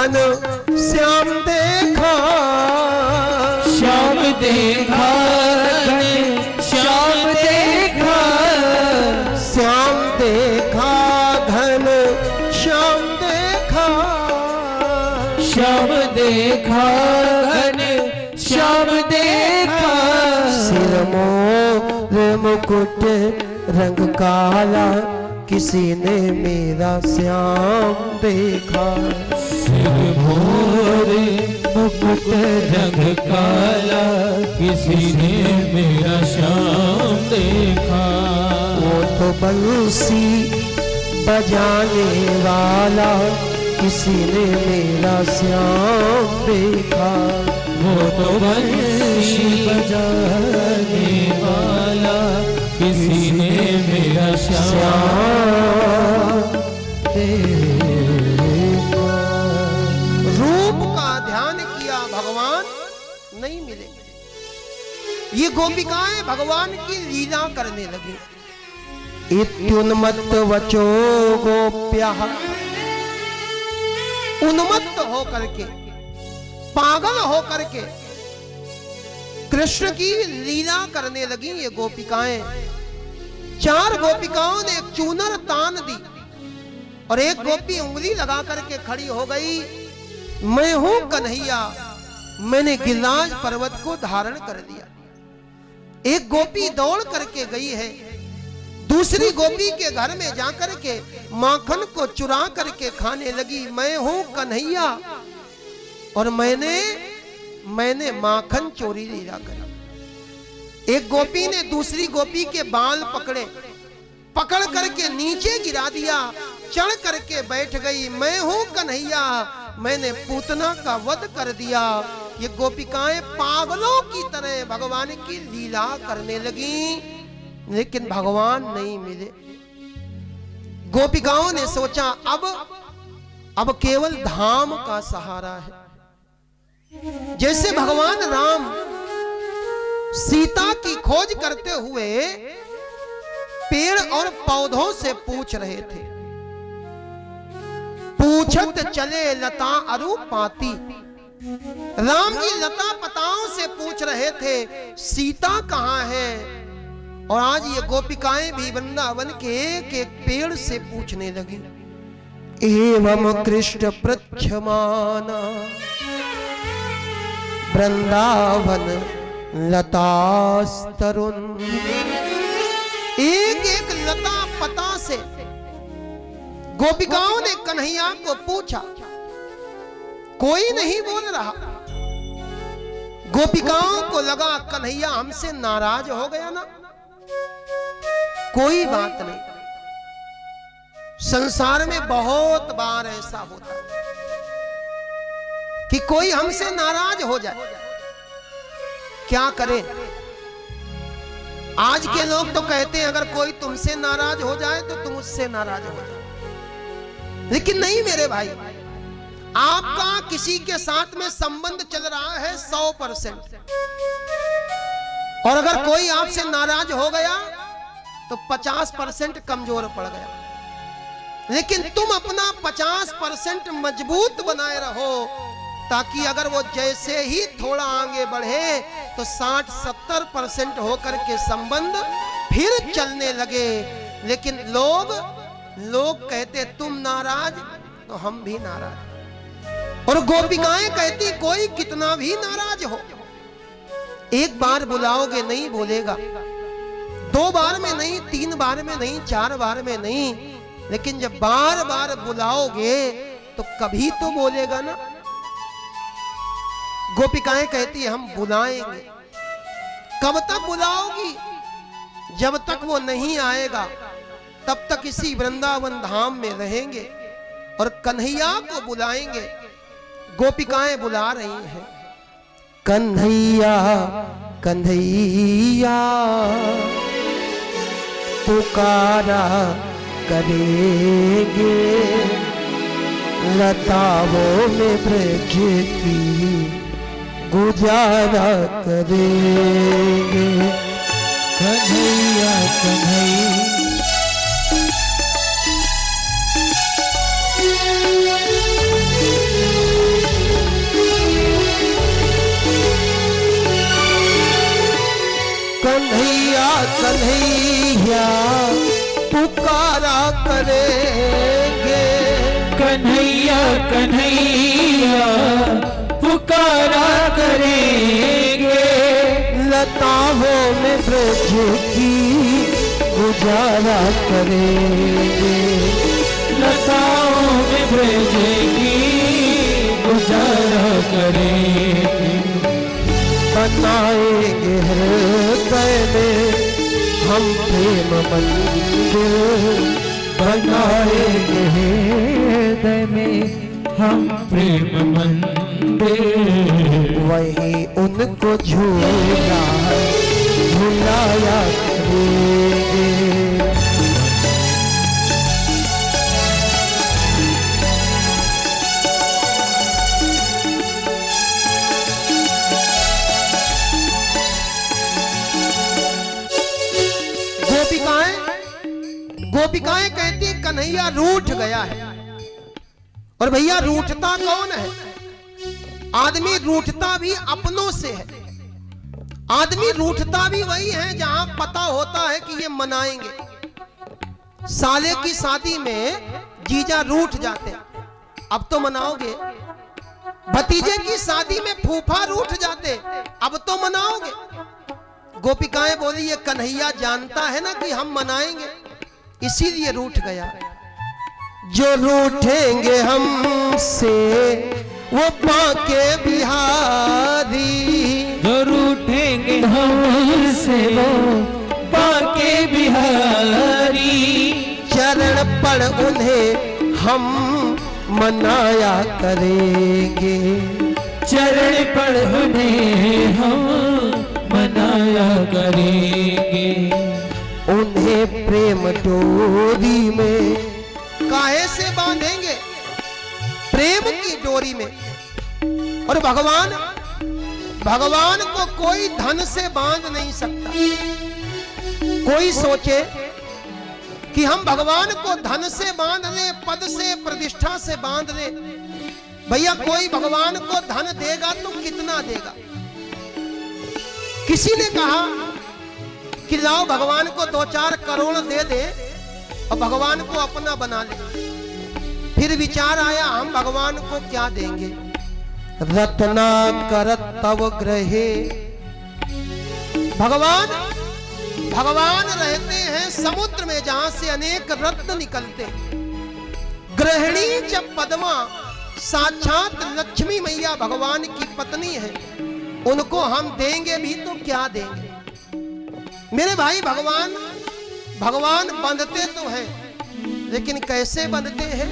घन श्याम देखा, श्याम देखा श्याम देखा, श्याम देखा घन श्याम देखा, श्याम देखा घन श्याम देखा। सिर मोर मुकुट रंग काला, किसी ने मेरा श्याम देखा। सिर मोर मुकुट रंग काला, किसी ने मेरा श्याम देखा। वो तो बंसी बजाने वाला, किसी ने मेरा श्याम देखा। वो तो बंसी बजाने वाला, किसी ने मेरा श्याम देखा। रूप का ध्यान किया, भगवान नहीं मिले। ये गोपिकाएं भगवान की लीला करने लगी। इत्युन्मत्त वचो गोप्यः, उन्मत्त होकर के, पागल होकर के कृष्ण की लीला करने लगी ये गोपिकाएं। 4 गोपिकाओं ने एक चूनर तान दी और एक गोपी उंगली लगा करके खड़ी हो गई, मैं हूं कन्हैया, मैंने गिरिराज पर्वत को धारण कर दिया। एक गोपी दौड़ करके गई है, दूसरी गोपी के घर में जाकर के माखन को चुरा करके खाने लगी, मैं हूं कन्हैया और मैंने माखन चोरी लिया करा। एक गोपी ने दूसरी गोपी के बाल पकड़ करके नीचे गिरा दिया, चढ़ करके बैठ गई, मैं हूं कन्हैया, मैंने पूतना का वध कर दिया। ये गोपिकाएं पागलों की तरह भगवान की लीला करने लगी, लेकिन भगवान नहीं मिले। गोपिकाओं ने सोचा अब केवल धाम का सहारा है। जैसे भगवान राम सीता की खोज करते हुए पेड़ और पौधों से पूछ रहे थे, पूछत चले लता अरु पाती। राम जी लता पताओं से पूछ रहे थे सीता कहां है, और आज ये गोपिकाएं भी वृंदावन के एक पेड़ से पूछने लगी। एवं कृष्ण प्रच्छमाना वृंदावन लतास्तरुण। एक लता पता से गोपिकाओं ने कन्हैया को पूछा, कोई नहीं बोल रहा। गोपिकाओं को लगा कन्हैया हमसे नाराज हो गया ना। कोई बात नहीं, संसार में बहुत बार ऐसा होता है कि कोई हमसे नाराज हो जाए, क्या करें। आज के लोग तो कहते हैं अगर कोई तुमसे नाराज हो जाए तो तुम उससे नाराज हो जाओ, लेकिन नहीं मेरे भाई, आपका किसी के साथ में संबंध चल रहा है 100%, और अगर कोई आपसे नाराज हो गया तो 50% कमजोर पड़ गया। लेकिन तुम अपना 50% मजबूत बनाए रहो, ताकि अगर वो जैसे ही थोड़ा आगे बढ़े तो 60-70% होकर के संबंध फिर चलने लगे। लेकिन लोग कहते तुम नाराज तो हम भी नाराज, और गोपिकाएं कहती कोई कितना भी नाराज हो, एक बार बुलाओगे नहीं बोलेगा, 2 बार में नहीं, 3 बार में नहीं, 4 बार में नहीं, लेकिन जब बार बार बुलाओगे तो कभी तो बोलेगा ना। गोपिकाएं कहती हम बुलाएंगे। कब तक बुलाओगी? जब तक वो नहीं आएगा तब तक इसी वृंदावन धाम में रहेंगे और कन्हैया को बुलाएंगे। गोपिकाएं बुला रही हैं, कन्हैया कन्हैया पुकारा करेंगे, लताओं में ब्रज की गुजारा करेंगे। कन्हैया कन्हैया कन्हैया पुकारा करेंगे। कन्हैया कन्हैया पुकारा करेंगे। लताओं में ब्रज की गुजारा करेंगे। लताओं में ब्रज की गुजारा करेंगे। बनाएंगे हृदय में हम प्रेम मंदिर। बनाएंगे हृदय में हम प्रेम मंदिर। वही उनको झूला झुलाया करेंगे। गोपिकाएं कहती हैं कन्हैया रूठ गया है। और भैया रूठता कौन है? आदमी रूठता भी अपनों से है। आदमी रूठता भी वही है जहां पता होता है कि ये मनाएंगे। साले की शादी में जीजा रूठ जाते, अब तो मनाओगे। भतीजे की शादी में फूफा रूठ जाते, अब तो मनाओगे। गोपिकाएं बोली ये कन्हैया जानता है ना कि हम मनाएंगे, इसीलिए रूठ गया। जो रूठेंगे हमसे वो पाके बिहारी। जो रूठेंगे हमसे वो पाके बिहारी। चरण पड़ उन्हें हम मनाया करेंगे। चरण पड़ उन्हें हम मनाया करेंगे। उन्हें प्रेम डोरी में काहे से बांधेंगे? प्रेम की डोरी में। और भगवान को कोई धन से बांध नहीं सकता। कोई सोचे कि हम भगवान को धन से बांध ले, पद से प्रतिष्ठा से बांध ले। भैया कोई भगवान को धन देगा तो कितना देगा? किसी ने कहा कि लाओ भगवान को 2-4 करोड़ दे दे और भगवान को अपना बना ले। फिर विचार आया हम भगवान को क्या देंगे? रत्ना करत तव ग्रहे। भगवान रहते हैं समुद्र में जहां से अनेक रत्न निकलते। गृहिणी जब पद्मा साक्षात लक्ष्मी मैया भगवान की पत्नी है, उनको हम देंगे भी तो क्या देंगे? मेरे भाई भगवान बंधते तो हैं, लेकिन कैसे बंधते हैं?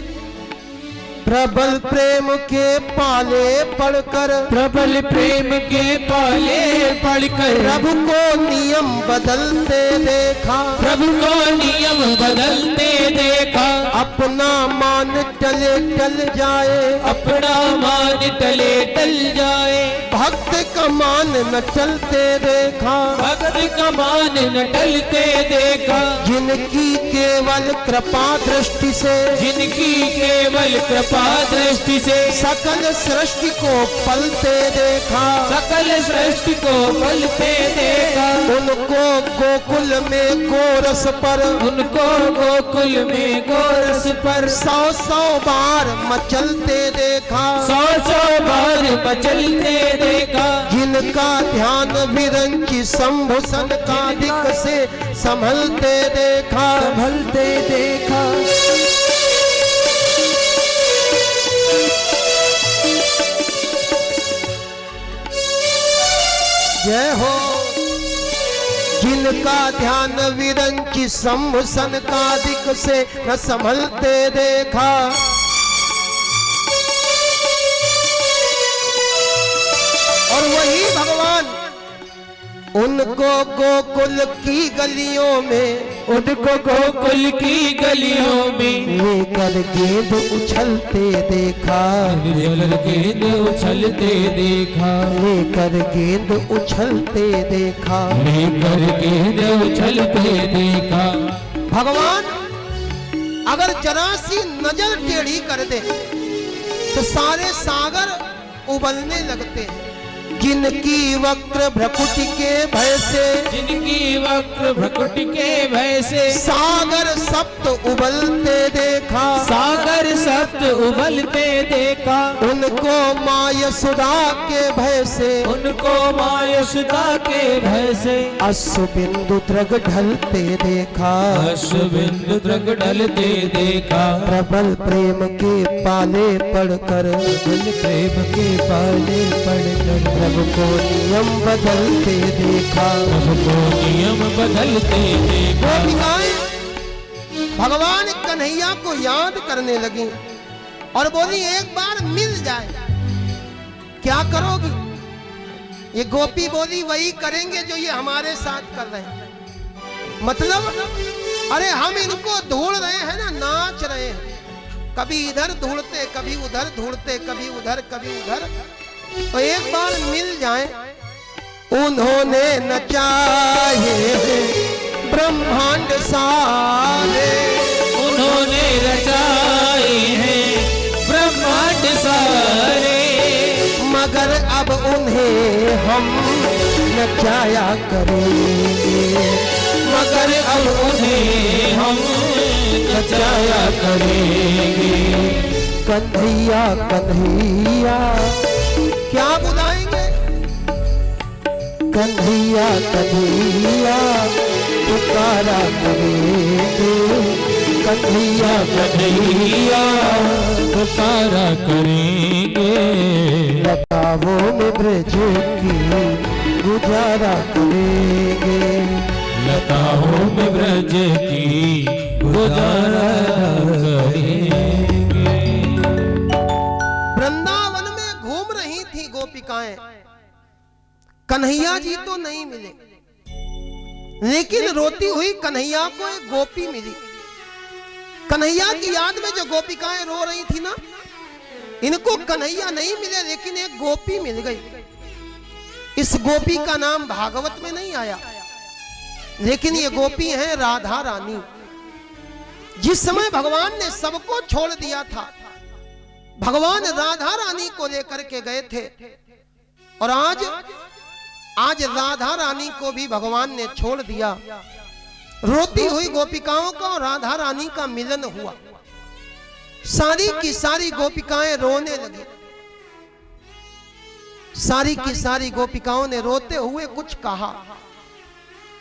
प्रबल प्रेम के पाले पढ़कर। प्रबल प्रेम के पाले पढ़कर। प्रभु को नियम बदलते देखा। प्रभु को नियम बदलते देखा। अपना मान टले टल जाए। अपना मान टले टल जाए। भक्त का मान न टलते देखा। भक्त का मान न टलते देखा। जिनकी केवल कृपा दृष्टि से। जिनकी केवल कृपा दृष्टि से सकल सृष्टि को पलते देखा। सकल सृष्टि को पलते देखा। उनको गोकुल में गोरस पर। उनको गोकुल में गोरस पर 100 बार मचलते देखा। 100 बार मचलते देखा। जिनका ध्यान विरंची शंभु सनकादिक से संभलते देखा। संभलते देखा। जय हो। जिनका ध्यान विरंची शंभु सनकादिक से न संभलते देखा। और वही भगवान उनको गोकुल की गलियों में। उनको गोकुल की गलियों में लेकर गेंद उछलते देखा। लेकर गेंद उछलते देखा। लेकर गेंद उछलते देखा। लेकर गेंद उछलते देखा। भगवान अगर जरा सी नजर टेढ़ी कर दे तो सारे सागर उबलने लगते हैं। जिनकी वक्र भ्रकुटी के भय से, जिनकी वक्र भ्रकुटी के भय से, सागर सप्त उबलते देखा, सागर सप्त उबलते देखा, उनको माँ यशोदा के भय से, उनको माँ यशोदा के भय से, अश्रु बिंदु द्रग ढलते देखा, अश्रु बिंदु द्रग ढलते देखा, प्रबल प्रेम के पाले पड़कर, प्रबल प्रेम के पाले पड़कर, प्रभु को नियम बदलते देखा, प्रभु को नियम बदलते देखा। गोपिकाएं भगवान कन्हैया को याद करने लगी और बोली एक बार मिल जाए, क्या करोगी? ये गोपी बोली वही करेंगे जो ये हमारे साथ कर रहे हैं। मतलब अरे हम इनको ढूंढ रहे हैं ना, नाच रहे हैं, कभी इधर ढूंढते, कभी उधर ढूंढते, कभी उधर कभी उधर, तो एक बार मिल जाए। उन्होंने नचाए ब्रह्मांड सारे, उन्होंने रचाए हैं ब्रह्मांड सारे, मगर अब उन्हें हम नचाया करेंगे, मगर अब उन्हें हम नचाया करेंगे। कन्हैया कन्हैया क्या बुलाएंगे? कन्हैया कन्हैया पुकारा करेंगे, कन्हैया कन्हैया पुकारा करेंगे, लताओं में ब्रज की गुजारा करेंगे, लताओं में ब्रज की गुजारा करेंगे। वृंदावन में घूम रही थी गोपिकाएं, कन्हैया जी तो नहीं मिले, लेकिन रोती हुई कन्हैया को एक गोपी मिली। कन्हैया की याद में जो गोपिकाएं रो रही थी ना, इनको कन्हैया नहीं मिले, लेकिन एक गोपी मिल गई। इस गोपी का नाम भागवत में नहीं आया, लेकिन ये गोपी है राधा रानी। जिस समय भगवान ने सबको छोड़ दिया था, भगवान राधा रानी को लेकर के गए थे, और आज राधा रानी को भी भगवान ने छोड़ दिया। रोती हुई गोपिकाओं का और राधा रानी का मिलन हुआ। सारी की सारी गोपिकाएं रोने लगी। सारी की सारी गोपिकाओं ने रोते हुए कुछ कहा,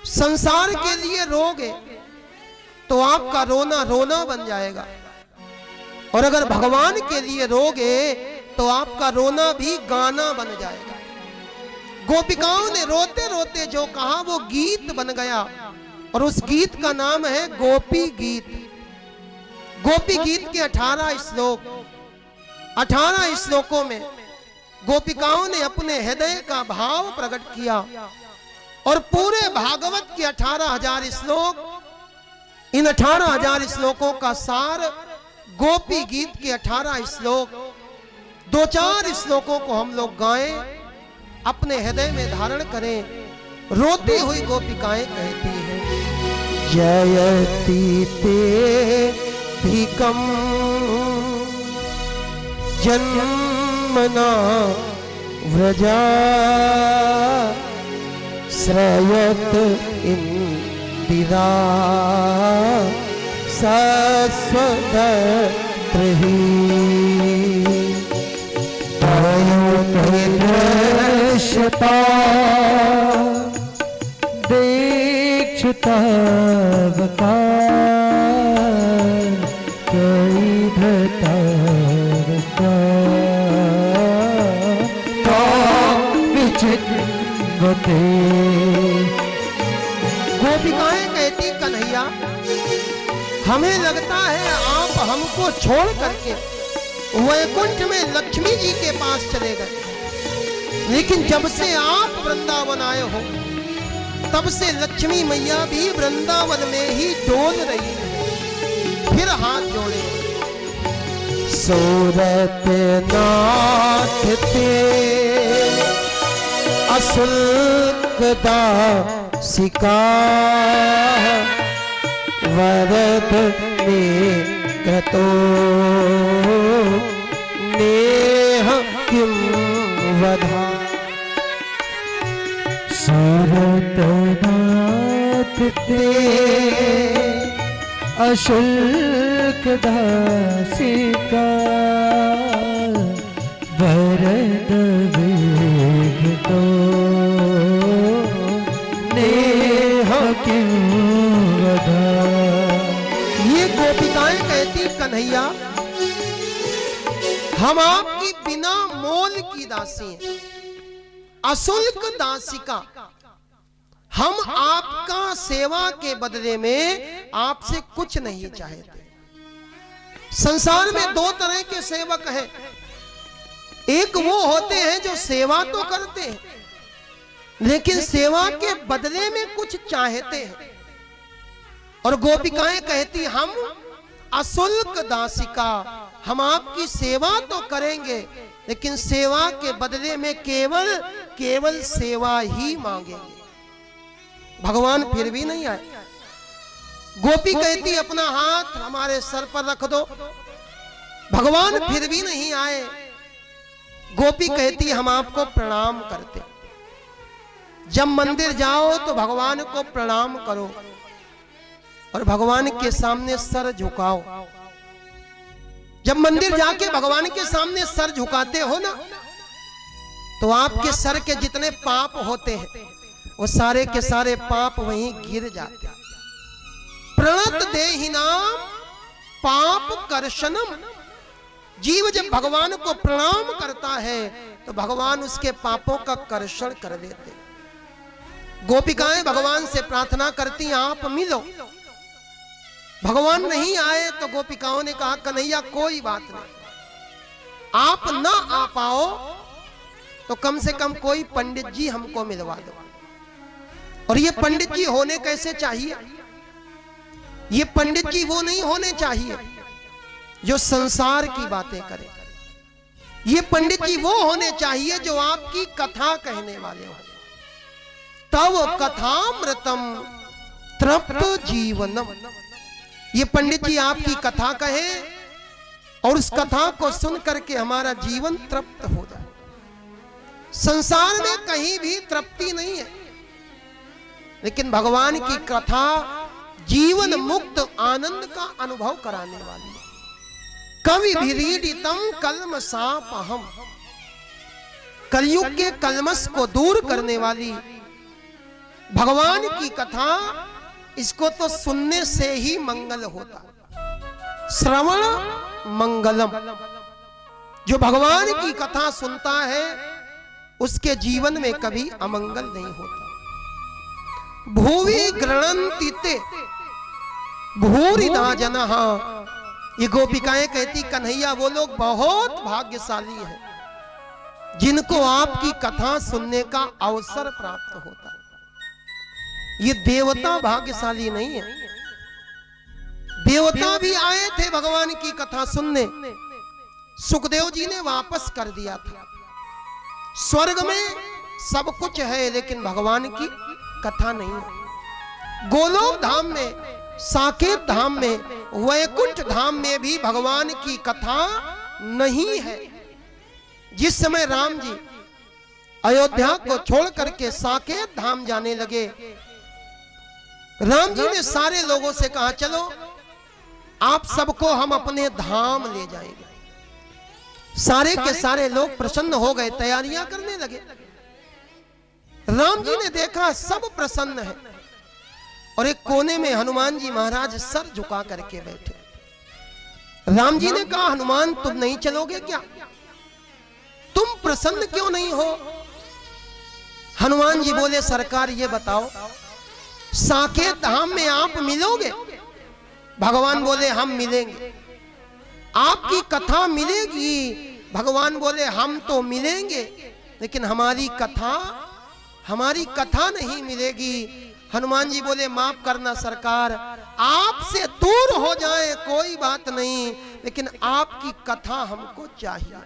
संसार के लिए रोगे तो आपका रोना रोना बन जाएगा, और अगर भगवान के लिए रोगे तो आपका रोना भी गाना बन जाएगा। गोपिकाओं ने रोते रोते जो कहा वो गीत बन गया, और उस गीत का नाम है गोपी गीत। गोपी गीत के 18 श्लोक, 18 श्लोकों में गोपिकाओं ने अपने हृदय का भाव प्रकट किया, और पूरे भागवत के 18,000 श्लोक, इन 18,000 श्लोकों का सार गोपी गीत के 18 श्लोक, 2-4 श्लोकों को हम लोग गाएं, अपने हृदय में धारण करें। रोती हुई गोपिकाएं कहती हैं, जयति ते भिकम जन्मना व्रजा, श्रयत इंदिरा सस्वदत्रहि, दृश्यता दीक्षिता बता, कई धता विचित्रते। गोपिकाएं कहती, कन्हैया हमें लगता है आप हमको छोड़ करके वैकुंठ में लक्ष्मी जी के पास चले गए, लेकिन जब से आप वृंदावन आए हो तब से लक्ष्मी मैया भी वृंदावन में ही डोल रही है। फिर हाथ जोड़े, सूरत नाथ ते अशुल्क दासिका, वरद में क्रतो नेह किम वधा। भरतनाथ ते अशुल्क दासिका भरत वेग तो नेह क्यों वधा। ये गोपिकाएं कहती कन्हैया हम आपकी बिना मोल की दासी हैं, अशुल्क दासिका। हम आपका सेवा के बदले में आपसे कुछ नहीं चाहते। संसार में दो तरह के सेवक हैं, एक वो होते हैं जो सेवा तो करते हैं लेकिन सेवा के बदले में कुछ चाहते हैं। और गोपिकाएं कहती हम अशुल्क दासिका, हम आपकी सेवा तो करेंगे लेकिन सेवा के बदले में केवल सेवा ही मांगेंगे। भगवान फिर भी नहीं आए। गोपी कहती अपना हाथ हमारे सर पर रख दो, भगवान फिर भी नहीं आए। गोपी कहती हम आपको प्रणाम करते। जब मंदिर जाओ तो भगवान को प्रणाम करो और भगवान के सामने सर झुकाओ। जब मंदिर जाके भगवान के सामने सर झुकाते हो ना तो आपके सर के जितने पाप होते हैं वो सारे के सारे पाप वहीं गिर जाते हैं। प्रणत देहिनाम पाप कर्षणम। जीव जब भगवान को प्रणाम करता है तो भगवान उसके पापों का कर्षण कर देते। गोपिकाएं भगवान से प्रार्थना करती आप मिलो। भगवान नहीं आए तो गोपिकाओं ने कहा कन्हैया कोई बात नहीं, आप ना आ पाओ तो कम से कम कोई पंडित जी हमको मिलवा दो। और ये पंडित जी होने कैसे चाहिए? ये पंडित जी वो नहीं होने चाहिए जो संसार की बातें करें। ये पंडित जी वो होने चाहिए जो आपकी कथा कहने वाले हो। तव कथामृतम तृप्त जीवनम। ये पंडित जी आपकी कथा कहे और उस कथा को सुन करके हमारा जीवन तृप्त हो जाए। संसार में कहीं भी तृप्ति नहीं है लेकिन भगवान की कथा जीवन मुक्त आनंद का अनुभव कराने वाली है। कवि विरीडितम कल्मषापहम। कलयुग के कलमश को दूर करने वाली भगवान की कथा, इसको तो सुनने से ही मंगल होता। श्रवण मंगलम। जो भगवान की कथा सुनता है उसके जीवन में कभी अमंगल नहीं होता। भूवि गृणन्ति ते भूरिदा जनः। ये गोपिकाएं कहती कन्हैया वो लोग बहुत भाग्यशाली हैं जिनको आपकी कथा सुनने का अवसर प्राप्त होता। ये देवता भाग्यशाली नहीं है। देवता भी आए थे भगवान की कथा सुनने, सुखदेव जी ने वापस कर दिया था। स्वर्ग में सब कुछ है लेकिन भगवान की कथा नहीं है। गोलोक धाम में, साकेत धाम में, वैकुंठ धाम में भी भगवान की कथा नहीं है। जिस समय राम जी अयोध्या को छोड़ करके साकेत धाम जाने लगे, राम जी ने सारे लोगों से कहा चलो आप सबको हम अपने धाम ले जाएंगे। सारे के सारे लोग प्रसन्न हो गए, तैयारियां करने लगे। राम जी ने देखा सब प्रसन्न है और एक कोने में हनुमान जी महाराज सर झुका करके बैठे। राम जी ने कहा हनुमान तुम नहीं चलोगे क्या? तुम प्रसन्न क्यों नहीं हो? हनुमान जी बोले सरकार ये बताओ साकेत धाम में आप मिलोगे? भगवान बोले हम मिलेंगे। आपकी कथा मिलेगी? भगवान बोले हम तो मिलेंगे लेकिन हमारी कथा नहीं मिलेगी। हनुमान जी बोले माफ करना सरकार, आपसे दूर हो जाए कोई बात नहीं लेकिन आपकी कथा हमको चाहिए।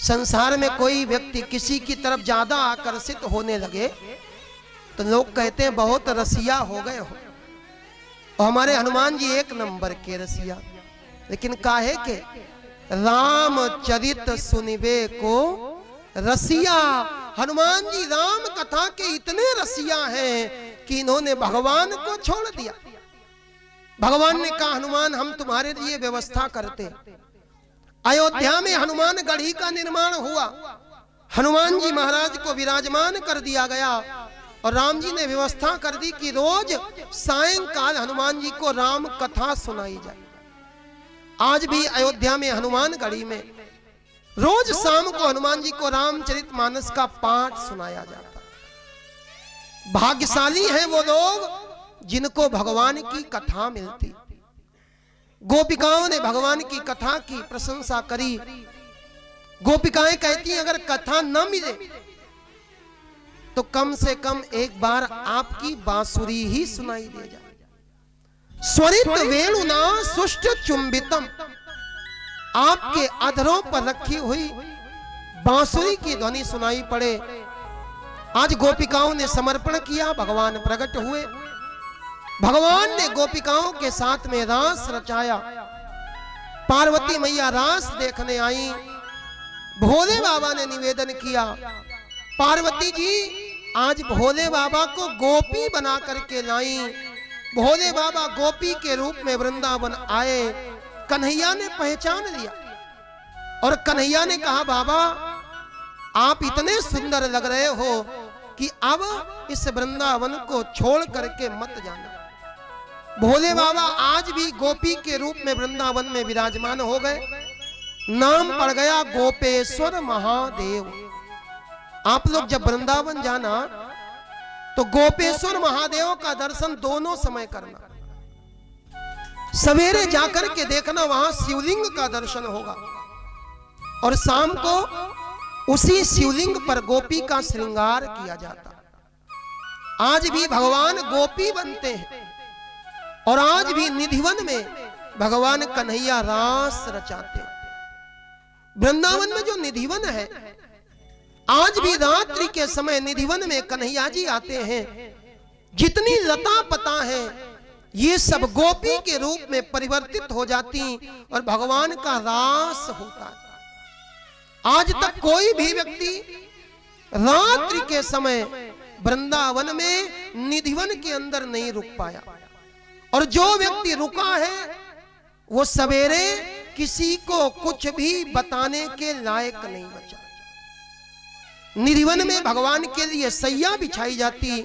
संसार में कोई व्यक्ति किसी की तरफ ज्यादा आकर्षित होने लगे तो लोग कहते हैं बहुत रसिया हो गए हो। और हमारे हनुमान जी एक नंबर के रसिया, लेकिन काहे के रामचरित सुनिबे को रसिया हनुमान जी राम कथा के इतने रसिया हैं कि इन्होंने भगवान को छोड़ दिया। भगवान ने कहा हनुमान हम तुम्हारे लिए व्यवस्था करते। अयोध्या में हनुमान गढ़ी का निर्माण हुआ, हनुमान जी महाराज को विराजमान कर दिया गया और राम जी ने व्यवस्था कर दी कि रोज सायंकाल हनुमान जी को राम कथा सुनाई जाए। आज भी अयोध्या में हनुमान गढ़ी में रोज शाम को हनुमान जी को रामचरितमानस का पाठ सुनाया जाता। भाग्यशाली हैं वो लोग जिनको भगवान की कथा मिलती। गोपिकाओं ने भगवान की कथा की प्रशंसा करी। गोपिकाएं कहती हैं अगर कथा न मिले तो कम से कम एक बार आपकी बांसुरी ही सुनाई दे जाए। स्वरित वेणुना सुष्ट चुंबितम, आपके अधरों पर रखी हुई बांसुरी की ध्वनि सुनाई पड़े। आज गोपिकाओं ने समर्पण किया, भगवान प्रकट हुए। भगवान ने गोपिकाओं के साथ में रास रचाया। पार्वती मैया रास देखने आई। भोले बाबा ने निवेदन किया पार्वती जी आज भोले बाबा को गोपी बना करके लाई। भोले बाबा गोपी के रूप में वृंदावन आए। कन्हैया ने पहचान लिया और कन्हैया ने कहा बाबा आप इतने सुंदर लग रहे हो कि अब इस वृंदावन को छोड़ करके मत जाना। भोले बाबा आज भी गोपी के रूप में वृंदावन में विराजमान हो गए। नाम पड़ गया गोपेश्वर महादेव। आप लोग जब वृंदावन जाना तो गोपेश्वर महादेव का दर्शन दोनों समय करना। सवेरे जाकर के देखना वहां शिवलिंग का दर्शन होगा और शाम को उसी शिवलिंग पर गोपी का श्रृंगार किया जाता। आज भी भगवान गोपी बनते हैं और आज भी निधिवन में भगवान कन्हैया रास रचाते हैं। वृंदावन में जो निधिवन है आज भी रात्रि के समय निधिवन में कन्हैया जी आते हैं। जितनी लता पता है ये सब गोपी के रूप में परिवर्तित हो जाती और भगवान का रास होता है। आज तक कोई भी व्यक्ति रात्रि के समय वृंदावन में निधिवन के अंदर नहीं रुक पाया और जो व्यक्ति रुका है वो सवेरे किसी को कुछ भी बताने के लायक नहीं बचा। निधिवन में भगवान के लिए सैया बिछाई जाती,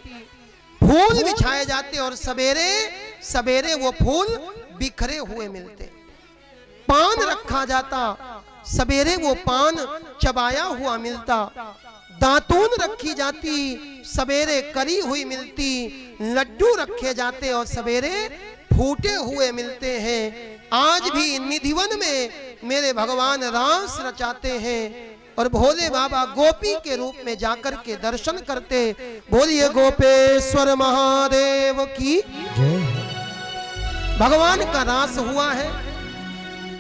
फूल बिछाए जाते और सवेरे सवेरे वो फूल बिखरे हुए मिलते। पान रखा जाता, सवेरे वो पान चबाया हुआ मिलता। दातून रखी जाती, सवेरे करी हुई मिलती। लड्डू रखे जाते और सवेरे फूटे हुए मिलते हैं। आज भी निधिवन में मेरे भगवान रास रचाते हैं और भोले बाबा गोपी के रूप में जाकर के दर्शन करते। बोलिए गोपेश्वर महादेव की जय। भगवान का रास हुआ है।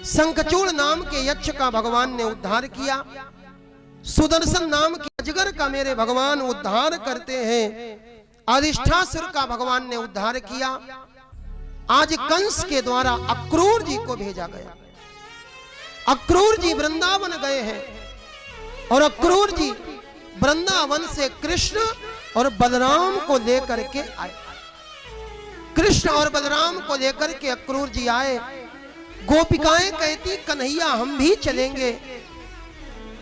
शंखचूड़ नाम के यक्ष का भगवान ने उद्धार किया। सुदर्शन नाम के अजगर का मेरे भगवान उद्धार करते हैं। अधिष्ठासुर का भगवान ने उद्धार किया। आज कंस के द्वारा अक्रूर जी को भेजा गया। अक्रूर जी वृंदावन गए हैं और अक्रूर जी वृंदावन से कृष्ण और बलराम को लेकर के आए। कृष्ण और बलराम को लेकर के अक्रूर जी आए। गोपिकाएं कहती कन्हैया हम भी चलेंगे।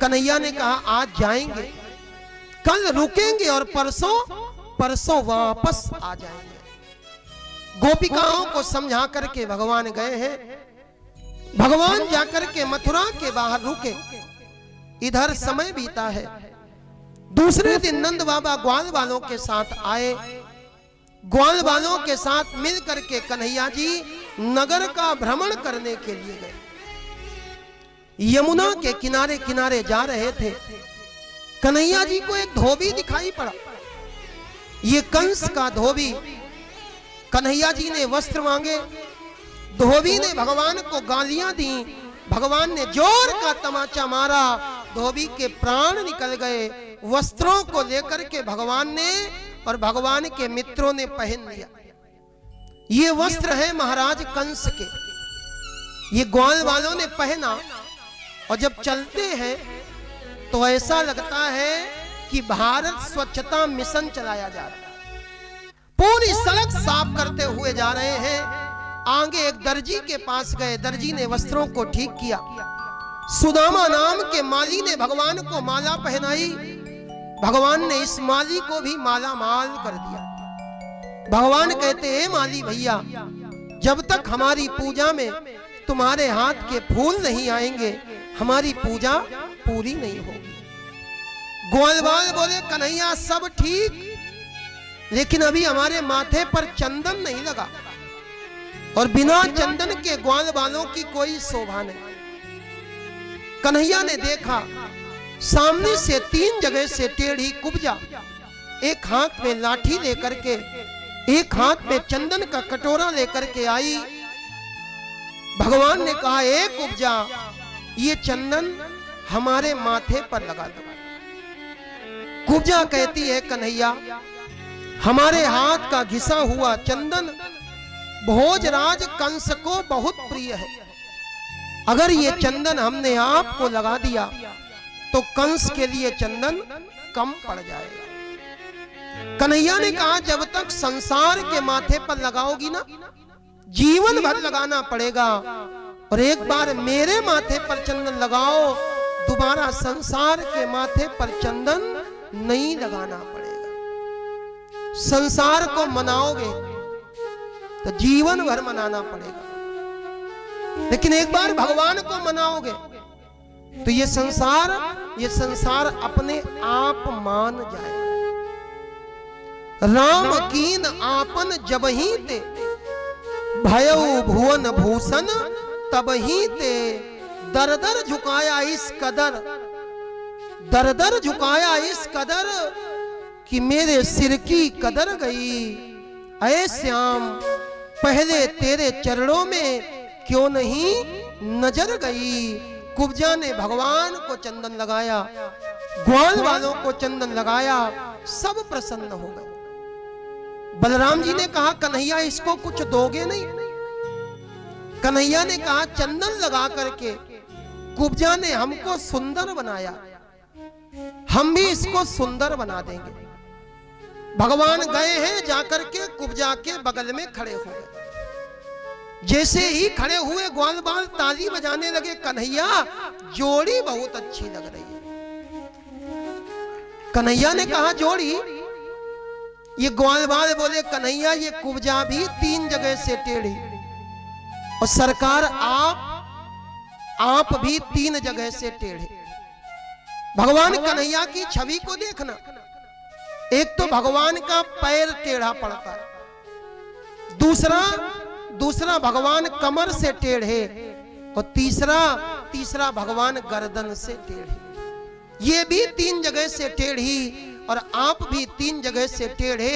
कन्हैया ने कहा आज जाएंगे, कल रुकेंगे और परसों वापस आ जाएंगे। गोपिकाओं को समझा करके भगवान गए हैं। भगवान जाकर के मथुरा के बाहर रुके। इधर समय बीता है। दूसरे दिन नंद बाबा ग्वाल वालों के साथ आए। ग्वाल वालों के साथ मिल करके कन्हैया जी नगर का भ्रमण करने के लिए गए। यमुना के किनारे किनारे जा रहे थे। कन्हैया जी को एक धोबी दिखाई पड़ा। ये कंस का धोबी। कन्हैया जी ने वस्त्र मांगे। धोबी ने भगवान को गालियां दी। भगवान ने जोर का तमाचा मारा। धोबी के प्राण निकल गए। वस्त्रों को लेकर के भगवान ने और भगवान के मित्रों ने पहन लिया। ये वस्त्र है महाराज कंस के। ये ग्वाल वालों ने पहना और जब चलते हैं तो ऐसा लगता है कि भारत स्वच्छता मिशन चलाया जा रहा है, पूरी सड़क साफ करते हुए जा रहे हैं। आगे एक दर्जी के पास गए, दर्जी ने वस्त्रों को ठीक किया। सुदामा नाम के माली ने भगवान को माला पहनाई, भगवान ने इस माली को भी माला माल कर दिया। भगवान कहते हैं माली भैया, जब तक हमारी पूजा में तुम्हारे हाथ के फूल नहीं आएंगे हमारी पूजा पूरी नहीं होगी। ग्वालवाल बोले कन्हैया सब ठीक, लेकिन अभी हमारे माथे पर चंदन नहीं लगा, और बिना चंदन के ग्वालवालों की कोई शोभा नहीं। कन्हैया ने देखा सामने से 3 जगह से टेढ़ी कुब्जा एक हाथ में लाठी लेकर के, एक हाथ में चंदन का कटोरा लेकर के आई। भगवान ने कहा ए कुब्जा, ये चंदन हमारे माथे पर लगा दो। कुब्जा कहती है कन्हैया, हमारे हाथ का घिसा हुआ चंदन भोजराज कंस को बहुत प्रिय है, अगर ये चंदन हमने आपको लगा दिया तो कंस के लिए चंदन कम पड़ जाएगा। कन्हैया ने कहा जब तक संसार के माथे पर लगाओगी ना, जीवन भर लगाना पड़ेगा, और एक बार मेरे माथे पर चंदन लगाओ, दोबारा संसार के माथे पर चंदन नहीं लगाना पड़ेगा। संसार को मनाओगे तो जीवन भर मनाना पड़ेगा, लेकिन एक बार भगवान को मनाओगे तो ये संसार अपने आप मान जाएगा। राम कीन आपन जबही ते, भयउ भुवन भूषण तबही ते, दर दर झुकाया इस कदर, दर दर झुकाया इस कदर कि मेरे सिर की कदर गई। ऐ श्याम पहले तेरे चरणों में क्यों नहीं नजर गई। कुब्जा ने भगवान को चंदन लगाया, ग्वाल वालों को चंदन लगाया, सब प्रसन्न हो गए। बलराम जी ने कहा कन्हैया इसको कुछ दोगे नहीं? कन्हैया ने कहा चंदन लगा करके कुब्जा ने हमको सुंदर बनाया, हम भी इसको सुंदर बना देंगे। भगवान गए हैं, जाकर के कुब्जा के बगल में खड़े हो गए। जैसे ही खड़े हुए ग्वालवाल ताली बजाने लगे, कन्हैया जोड़ी बहुत अच्छी लग रही है। कन्हैया ने कहा जोड़ी? ये ग्वालवाल बोले कन्हैया ये कुब्जा भी 3 जगह से टेढ़ी, और सरकार आप भी 3 जगह से टेढ़े। भगवान कन्हैया की छवि को देखना, एक तो भगवान का पैर टेढ़ा पड़ता है, दूसरा भगवान कमर से टेढ़े, और तीसरा भगवान गर्दन से टेढ़े। ये भी 3 जगह से टेढ़ी और आप भी 3 जगह से टेढ़े।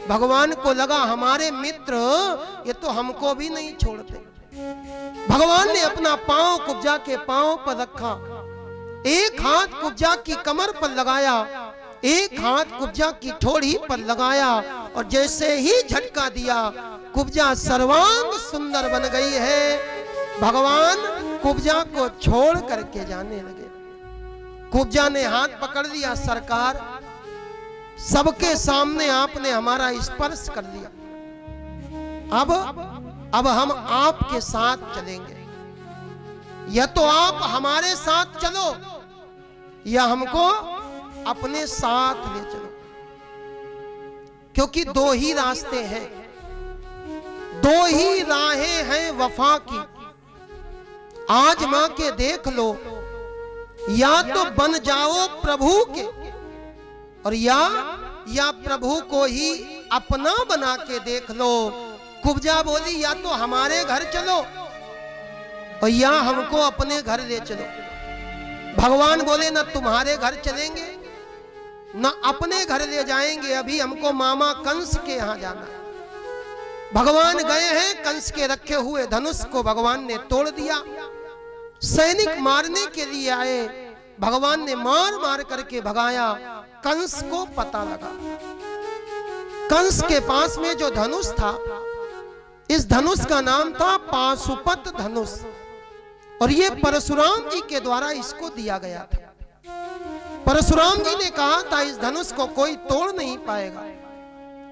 भगवान को लगा हमारे मित्र ये तो हमको भी नहीं छोड़ते। भगवान ने अपना पांव कुब्जा के पांव पर रखा, एक हाथ कुब्जा की कमर पर लगाया, एक हाथ कुब्जा की ठोड़ी पर लगाया, और जैसे ही झटका दिया कुब्जा सर्वांग सुंदर बन गई है। भगवान कुब्जा को छोड़ करके जाने लगे। कुब्जा ने हाथ पकड़ लिया, सरकार सबके सामने आपने हमारा स्पर्श कर लिया, अब हम आपके साथ चलेंगे, या तो आप हमारे साथ चलो या हमको अपने साथ ले चलो, क्योंकि 2 ही रास्ते हैं, 2 ही राहें हैं वफा की। आजमा के देख लो, या तो बन जाओ प्रभु के, और या प्रभु को ही अपना बना के देख लो। कुब्जा बोली या तो हमारे घर चलो और या हमको अपने घर ले चलो। भगवान बोले ना तुम्हारे घर चलेंगे ना अपने घर ले जाएंगे, अभी हमको मामा कंस के यहां जाना। भगवान गए हैं, कंस के रखे हुए धनुष को भगवान ने तोड़ दिया। सैनिक मारने के लिए आए, भगवान ने मार मार करके भगाया। कंस को पता लगा, कंस के पास में जो धनुष था, इस धनुष का नाम था पाशुपत धनुष, और ये परशुराम जी के द्वारा इसको दिया गया था। परशुराम जी ने कहा था इस धनुष को कोई तोड़ नहीं पाएगा,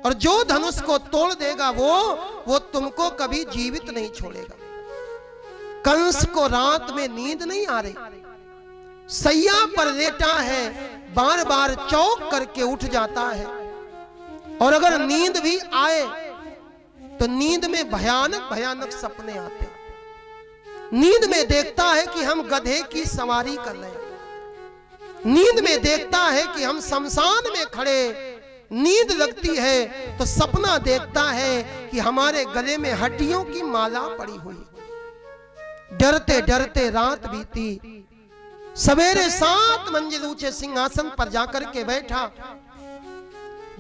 और जो धनुष को तोड़ देगा वो तुमको कभी जीवित नहीं छोड़ेगा। कंस को रात में नींद नहीं आ रही, सैया पर लेटा है, बार बार चौक करके उठ जाता है, और अगर नींद भी आए तो नींद में भयानक भयानक सपने आते हैं। नींद में देखता है कि हम गधे की सवारी कर रहे हैं, नींद में देखता है कि हम शमशान में खड़े, नींद लगती है तो सपना देखता है कि हमारे गले में हड्डियों की माला पड़ी हुई। डरते डरते रात बीती, सवेरे 7 मंजिल ऊंचे सिंहासन पर जाकर के बैठा,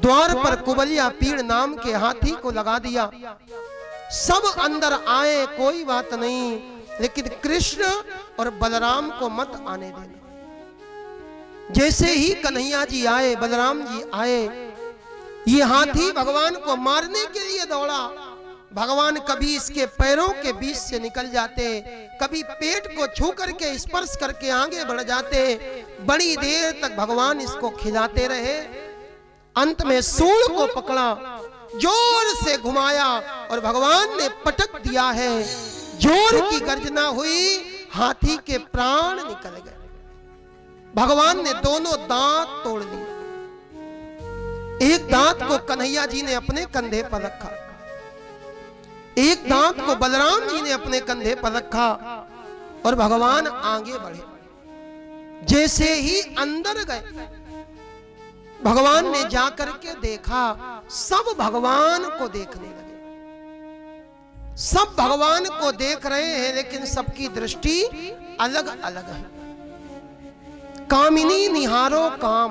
द्वार पर कुबलिया पीड़ नाम के हाथी को लगा दिया। सब अंदर आए, कोई बात नहीं, लेकिन कृष्ण और बलराम को मत आने देना। जैसे ही कन्हैया जी आए, बलराम जी आए, ये हाथी भगवान को मारने के लिए दौड़ा। भगवान कभी इसके पैरों के बीच से निकल जाते, कभी पेट को छू करके स्पर्श करके आगे बढ़ जाते। बड़ी देर तक भगवान इसको खिलाते रहे। अंत में सूंड को पकड़ा, जोर से घुमाया और भगवान ने पटक दिया है। जोर की गर्जना हुई, हाथी के प्राण निकल गए। भगवान ने दोनों दांत तोड़ दिए। एक दांत को कन्हैया जी ने अपने कंधे पर रखा, एक दांत को बलराम जी ने अपने कंधे पर रखा, और भगवान आगे बढ़े। जैसे ही अंदर गए, भगवान ने जाकर के देखा, सब भगवान को देखने लगे। सब भगवान को देख रहे हैं, लेकिन सबकी दृष्टि अलग अलग है। कामिनी निहारो काम,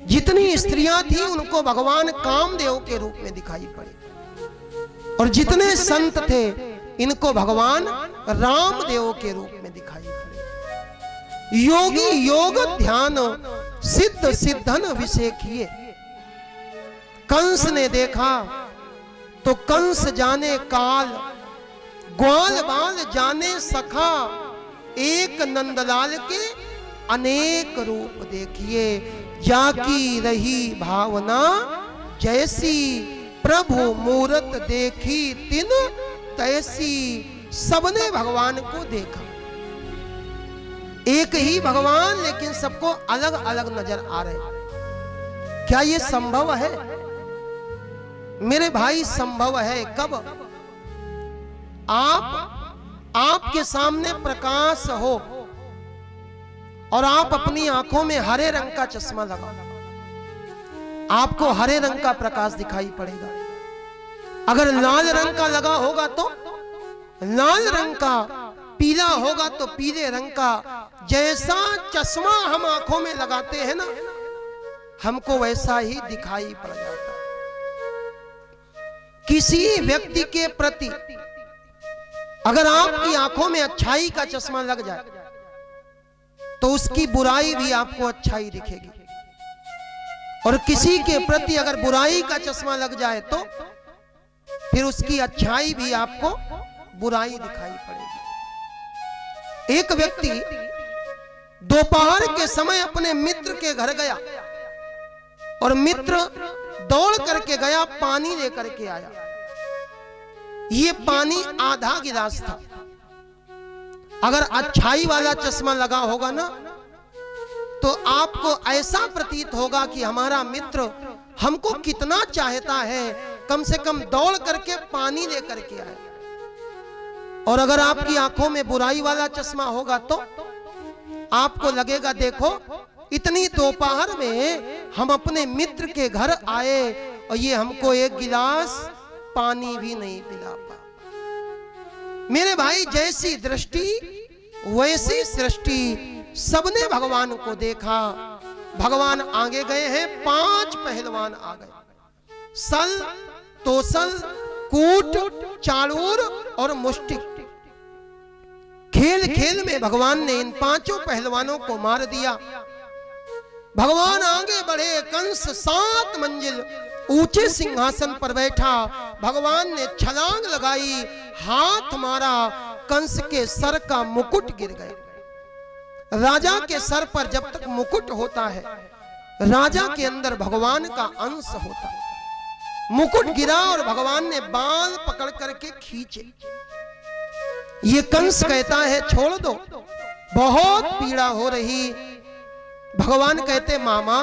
जितनी स्त्रियां थी उनको भगवान कामदेव के रूप में दिखाई पड़े, और जितने संत थे इनको भगवान रामदेव के रूप में दिखाई पड़े। योगी योग ध्यान सिद्ध सिद्धन विषेखिए। कंस ने देखा तो कंस जाने काल, ग्वाल बाल जाने सखा, एक नंदलाल के अनेक रूप देखिए। जाकी रही भावना जैसी, प्रभु मूरत देखी तिन तैसी। सबने भगवान को देखा, एक ही भगवान, लेकिन सबको अलग अलग नजर आ रहे। क्या ये संभव है मेरे भाई? संभव है। कब? आपके सामने प्रकाश हो और आप अपनी आंखों में हरे रंग का चश्मा लगाओ, आपको हरे रंग का प्रकाश दिखाई पड़ेगा। अगर लाल रंग का लगा होगा तो लाल रंग का, पीला होगा तो पीले रंग का। जैसा चश्मा हम आंखों में लगाते हैं ना, हमको वैसा ही दिखाई पड़ जाता है। किसी व्यक्ति के प्रति अगर आपकी आंखों में अच्छाई का चश्मा लग जाए तो उसकी बुराई भी आपको अच्छाई दिखेगी, और किसी के प्रति अगर बुराई का चश्मा लग जाए तो फिर उसकी अच्छाई भी आपको बुराई दिखाई पड़ेगी। एक व्यक्ति दोपहर के समय अपने मित्र के घर गया, और मित्र दौड़ करके गया, पानी लेकर के आया। ये पानी आधा गिलास था। अगर अच्छाई वाला चश्मा लगा होगा ना, तो आपको ऐसा प्रतीत होगा कि हमारा मित्र हमको कितना चाहता है, कम से कम दौड़ करके पानी लेकर के आए। और अगर आपकी आंखों में बुराई वाला चश्मा होगा तो आपको लगेगा, देखो इतनी दोपहर में हम अपने मित्र के घर आए और ये हमको एक गिलास पानी भी नहीं पिला पा। मेरे भाई, जैसी दृष्टि वैसी सृष्टि। सबने भगवान को देखा। भगवान आगे गए हैं, 5 पहलवान आ गए। सल, तोसल, कूट, चाणूर और मुष्टिक। खेल खेल में भगवान ने इन 5 पहलवानों को मार दिया। भगवान आगे बढ़े। कंस 7 मंजिल ऊंचे सिंहासन पर बैठा। भगवान ने छलांग लगाई, हाथ मारा, कंस के सर का मुकुट गिर गया। राजा के सर पर जब तक मुकुट होता है, राजा के अंदर भगवान का अंश होता है। मुकुट गिरा और भगवान ने बाल पकड़ करके खींचे। ये कंस कहता है छोड़ दो, बहुत पीड़ा हो रही। भगवान कहते मामा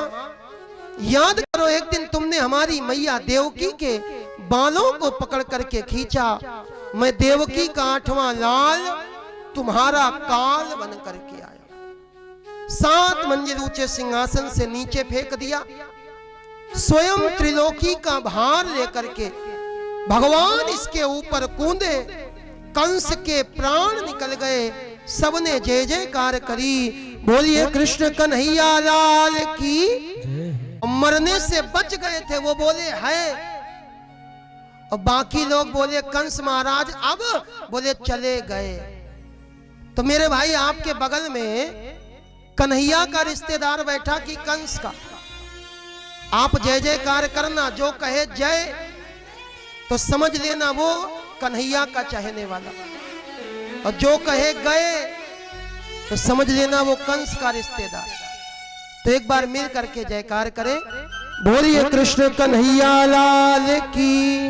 याद करो, एक दिन तुमने हमारी मैया देवकी के बालों को पकड़ करके खींचा। मैं देवकी का 8वां लाल तुम्हारा काल बन करके आया, 7 मंजिल ऊंचे सिंहासन से नीचे फेंक दिया। स्वयं त्रिलोकी का भार लेकर के भगवान इसके ऊपर कूदे, कंस के प्राण निकल गए। सबने जय जयकार करी, बोलिए कृष्ण कन्हैया लाल की। मरने से बच गए थे वो बोले है, और बाकी लोग बोले कंस महाराज अब, बोले चले गए। तो मेरे भाई आपके बगल में कन्हैया का रिश्तेदार बैठा कि कंस का, आप जय जयकार करना, जो कहे जय तो समझ लेना वो कन्हैया का चाहने वाला, और जो कहे गए तो समझ लेना वो कंस का रिश्तेदार। तो एक बार मिल करके जयकार करें, बोलिए कृष्ण कन्हैया लाल की।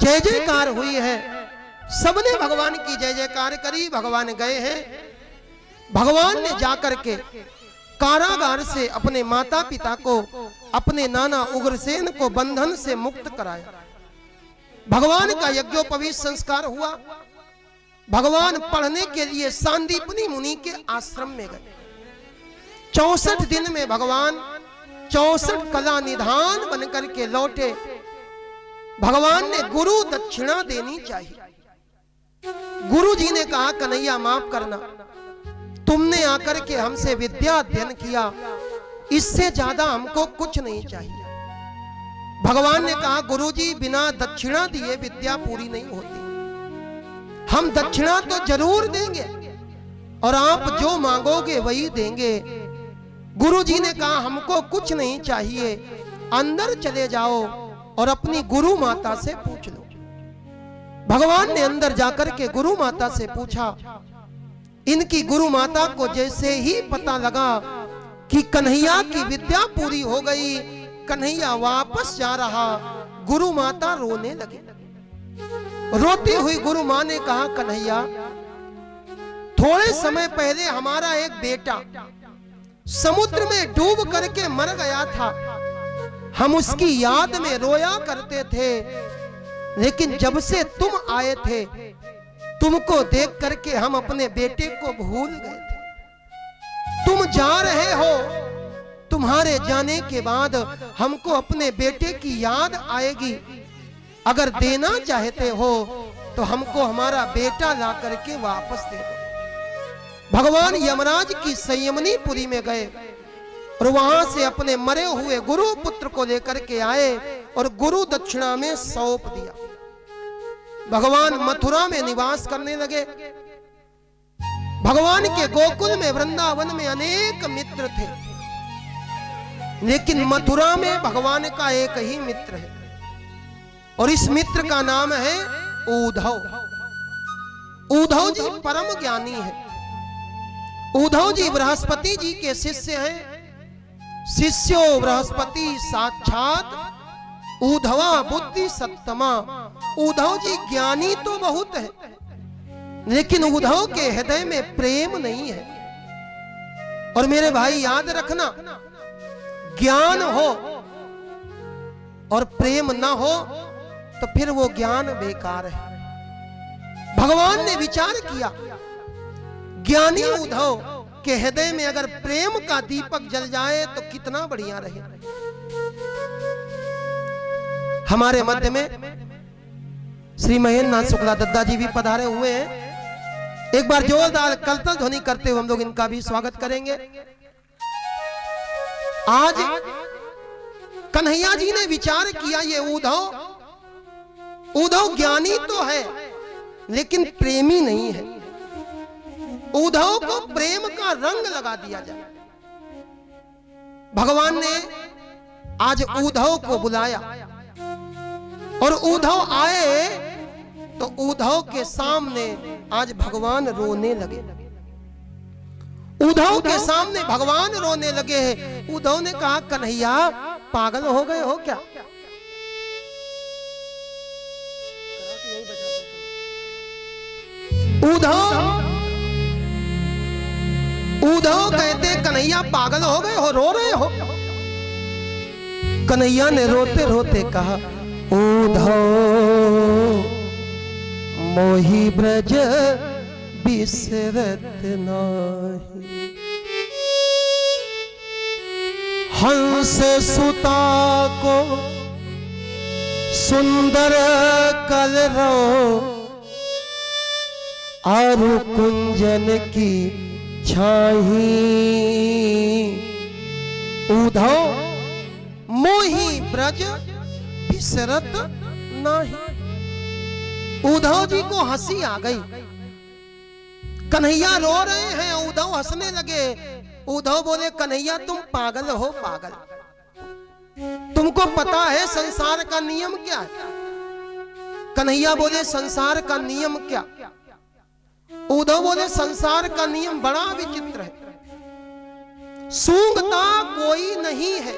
जय जयकार हुई है, सबने भगवान की जय जयकार करी। भगवान गए हैं। भगवान ने जाकर के कारागार से अपने माता पिता को, अपने नाना उग्रसेन को बंधन से मुक्त कराया। भगवान का यज्ञोपवीत संस्कार हुआ। भगवान पढ़ने के लिए सांदीपनी मुनि के आश्रम में गए। 64 दिन में भगवान 64 कला निधान बनकर के लौटे। भगवान ने गुरु दक्षिणा देनी चाहिए। गुरु जी ने कहा कन्हैया माफ करना, तुमने आकर के हमसे विद्या अध्ययन किया, इससे ज्यादा हमको कुछ नहीं चाहिए। भगवान ने कहा गुरुजी बिना दक्षिणा दिए विद्या पूरी नहीं होती। हम दक्षिणा तो जरूर देंगे और आप जो मांगोगे वही देंगे। गुरुजी ने कहा हमको कुछ नहीं चाहिए, अंदर चले जाओ और अपनी गुरु माता से पूछ लो। भगवान ने अंदर जाकर के गुरु माता से पूछा। इनकी गुरु माता को जैसे ही पता लगा कि कन्हैया की विद्या पूरी हो गई, कन्हैया वापस जा रहा, गुरु माता रोने लगी। रोती हुई गुरु मां ने कहा कन्हैया थोड़े समय पहले हमारा एक बेटा समुद्र में डूब करके मर गया था। हम उसकी याद में रोया करते थे, लेकिन जब से तुम आए थे, तुमको देख करके हम अपने बेटे को भूल गए थे। तुम जा रहे हो, तुम्हारे जाने के बाद हमको अपने बेटे की याद आएगी। अगर देना चाहते हो तो हमको हमारा बेटा ला करके वापस दे दो। भगवान यमराज की संयमनीपुरी में गए और वहां से अपने मरे हुए गुरु पुत्र को लेकर के आए और गुरु दक्षिणा में सौंप दिया। भगवान मथुरा में निवास करने लगे। भगवान के गोकुल में, वृंदावन में अनेक मित्र थे, लेकिन मथुरा में भगवान का एक ही मित्र है और इस मित्र का नाम है उद्धव। उद्धव जी परम ज्ञानी है। उद्धव जी बृहस्पति जी के शिष्य हैं। शिष्यो बृहस्पति साक्षात उद्धवा बुद्धि सत्तमा। उद्धव जी ज्ञानी तो बहुत है, लेकिन उद्धव के हृदय में प्रेम नहीं है। और मेरे भाई याद रखना, ज्ञान हो और प्रेम ना हो तो फिर वो ज्ञान बेकार है। भगवान ने विचार किया, ज्ञानी उद्धव के हृदय में अगर प्रेम का दीपक जल जाए तो कितना बढ़िया रहे। हमारे मध्य में श्री महेंद्र नाथ शुक्ला दद्दा जी भी पधारे हुए हैं। एक बार जोरदार करतल ध्वनि करते हुए हम लोग इनका भी स्वागत करेंगे। आज कन्हैया जी ने विचार किया, ये उद्धव ज्ञानी तो है लेकिन प्रेमी नहीं है। उद्धव को प्रेम का रंग लगा दिया जाए। भगवान ने आज उद्धव को बुलाया और उद्धव आए तो उद्धव के सामने आज भगवान रोने लगे। उद्धव के सामने भगवान रोने लगे हैं। उद्धव ने कहा कन्हैया पागल हो गए हो क्या? उद्धव कहते कन्हैया पागल हो गए हो, रो रहे हो? कन्हैया ने रोते रोते कहा उद्धव मोहि ब्रज बिसरत नाही, हंस सुता को सुंदर कलरव और कुंजन की छाही, उद्धव मोहि ब्रज बिसरत नाही। उद्धव जी को हंसी आ गई। कन्हैया रो रहे हैं, उद्धव हंसने लगे। उद्धव बोले कन्हैया तुम पागल हो पागल, तुमको पता है संसार का नियम क्या है? कन्हैया बोले संसार का नियम क्या? उद्धव बोले संसार का नियम बड़ा विचित्र है। सूंघता कोई नहीं है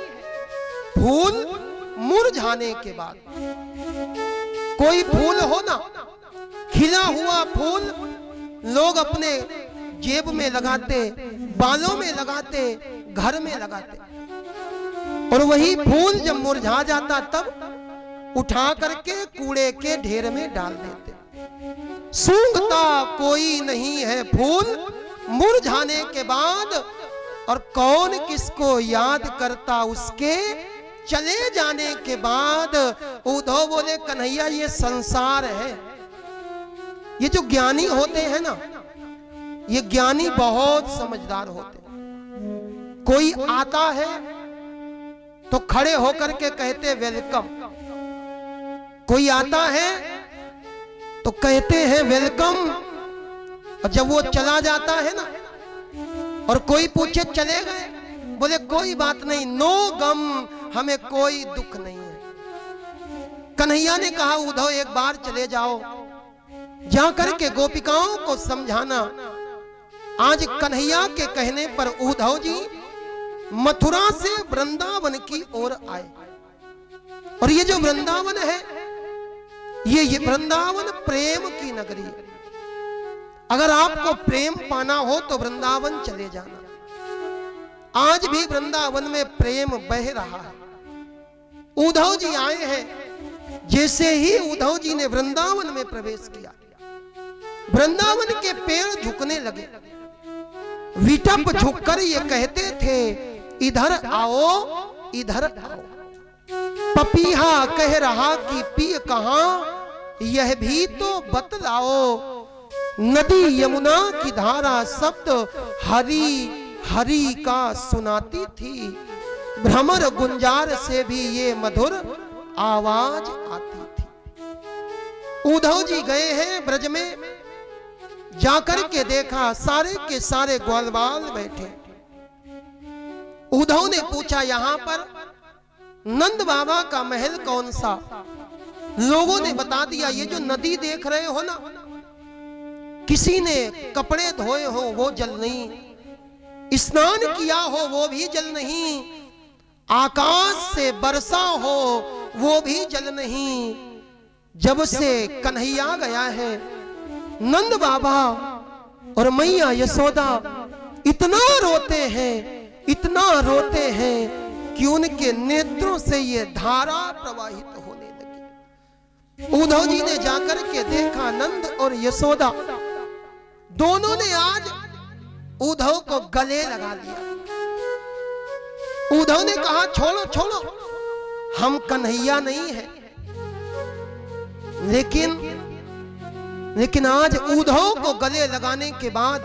फूल मुरझाने के बाद। कोई फूल हो ना, खिला हुआ फूल लोग अपने जेब में लगाते, बालों में लगाते, घर में लगाते, और वही फूल जब मुरझा जाता तब उठा करके कूड़े के ढेर में डाल देते। सूंघता कोई नहीं है फूल मुरझाने के बाद, और कौन किसको याद करता उसके चले जाने के बाद। उद्धव बोले कन्हैया ये संसार है। ये जो ज्ञानी होते हैं ना, ये ज्ञानी बहुत समझदार होते हैं। कोई आता है तो खड़े होकर के कहते वेलकम, कोई आता है तो कहते हैं वेलकम, और जब वो चला जाता है ना और कोई पूछे चले गए, बोले कोई बात नहीं, नो गम, हमें कोई दुख नहीं है। कन्हैया ने कहा उद्धव एक बार चले जाओ, जाकर के गोपिकाओं को समझाना। आज कन्हैया के कहने पर उद्धव जी मथुरा से वृंदावन की ओर आए। और ये जो वृंदावन है, ये वृंदावन प्रेम की नगरी है। अगर आपको प्रेम पाना हो तो वृंदावन चले जाना। आज भी वृंदावन में प्रेम बह रहा है। उद्धव जी आए हैं। जैसे ही उद्धव जी ने वृंदावन में प्रवेश किया, वृंदावन के पेड़ झुकने लगे। विटप झुककर ये कहते थे इधर आओ, इधर आओ। पपीहा कह रहा कि पिय कहां, यह भी तो बतलाओ। नदी यमुना की धारा शब्द हरि हरि का सुनाती थी। भ्रमर गुंजार से भी ये मधुर आवाज आती थी। उद्धव जी गए हैं ब्रज में, जाकर के देखा सारे के सारे ग्वालवाल बैठे। उद्धव ने पूछा यहां पर नंद बाबा का महल कौन सा? लोगों ने बता दिया ये जो नदी देख रहे हो ना, किसी ने कपड़े धोए हो वो जल नहीं, स्नान किया हो वो भी जल नहीं, आकाश से बरसा हो वो भी जल नहीं। जब से कन्हैया गया है, नंद बाबा और मैया यशोदा इतना रोते हैं, इतना रोते हैं कि उनके नेत्रों से ये धारा प्रवाहित होने लगी। उद्धव जी ने जाकर के देखा नंद और यशोदा दोनों ने आज उद्धव को गले लगा लिया। उद्धव ने कहा छोड़ो छोड़ो, हम कन्हैया नहीं है। लेकिन आज उद्धव को गले लगाने के बाद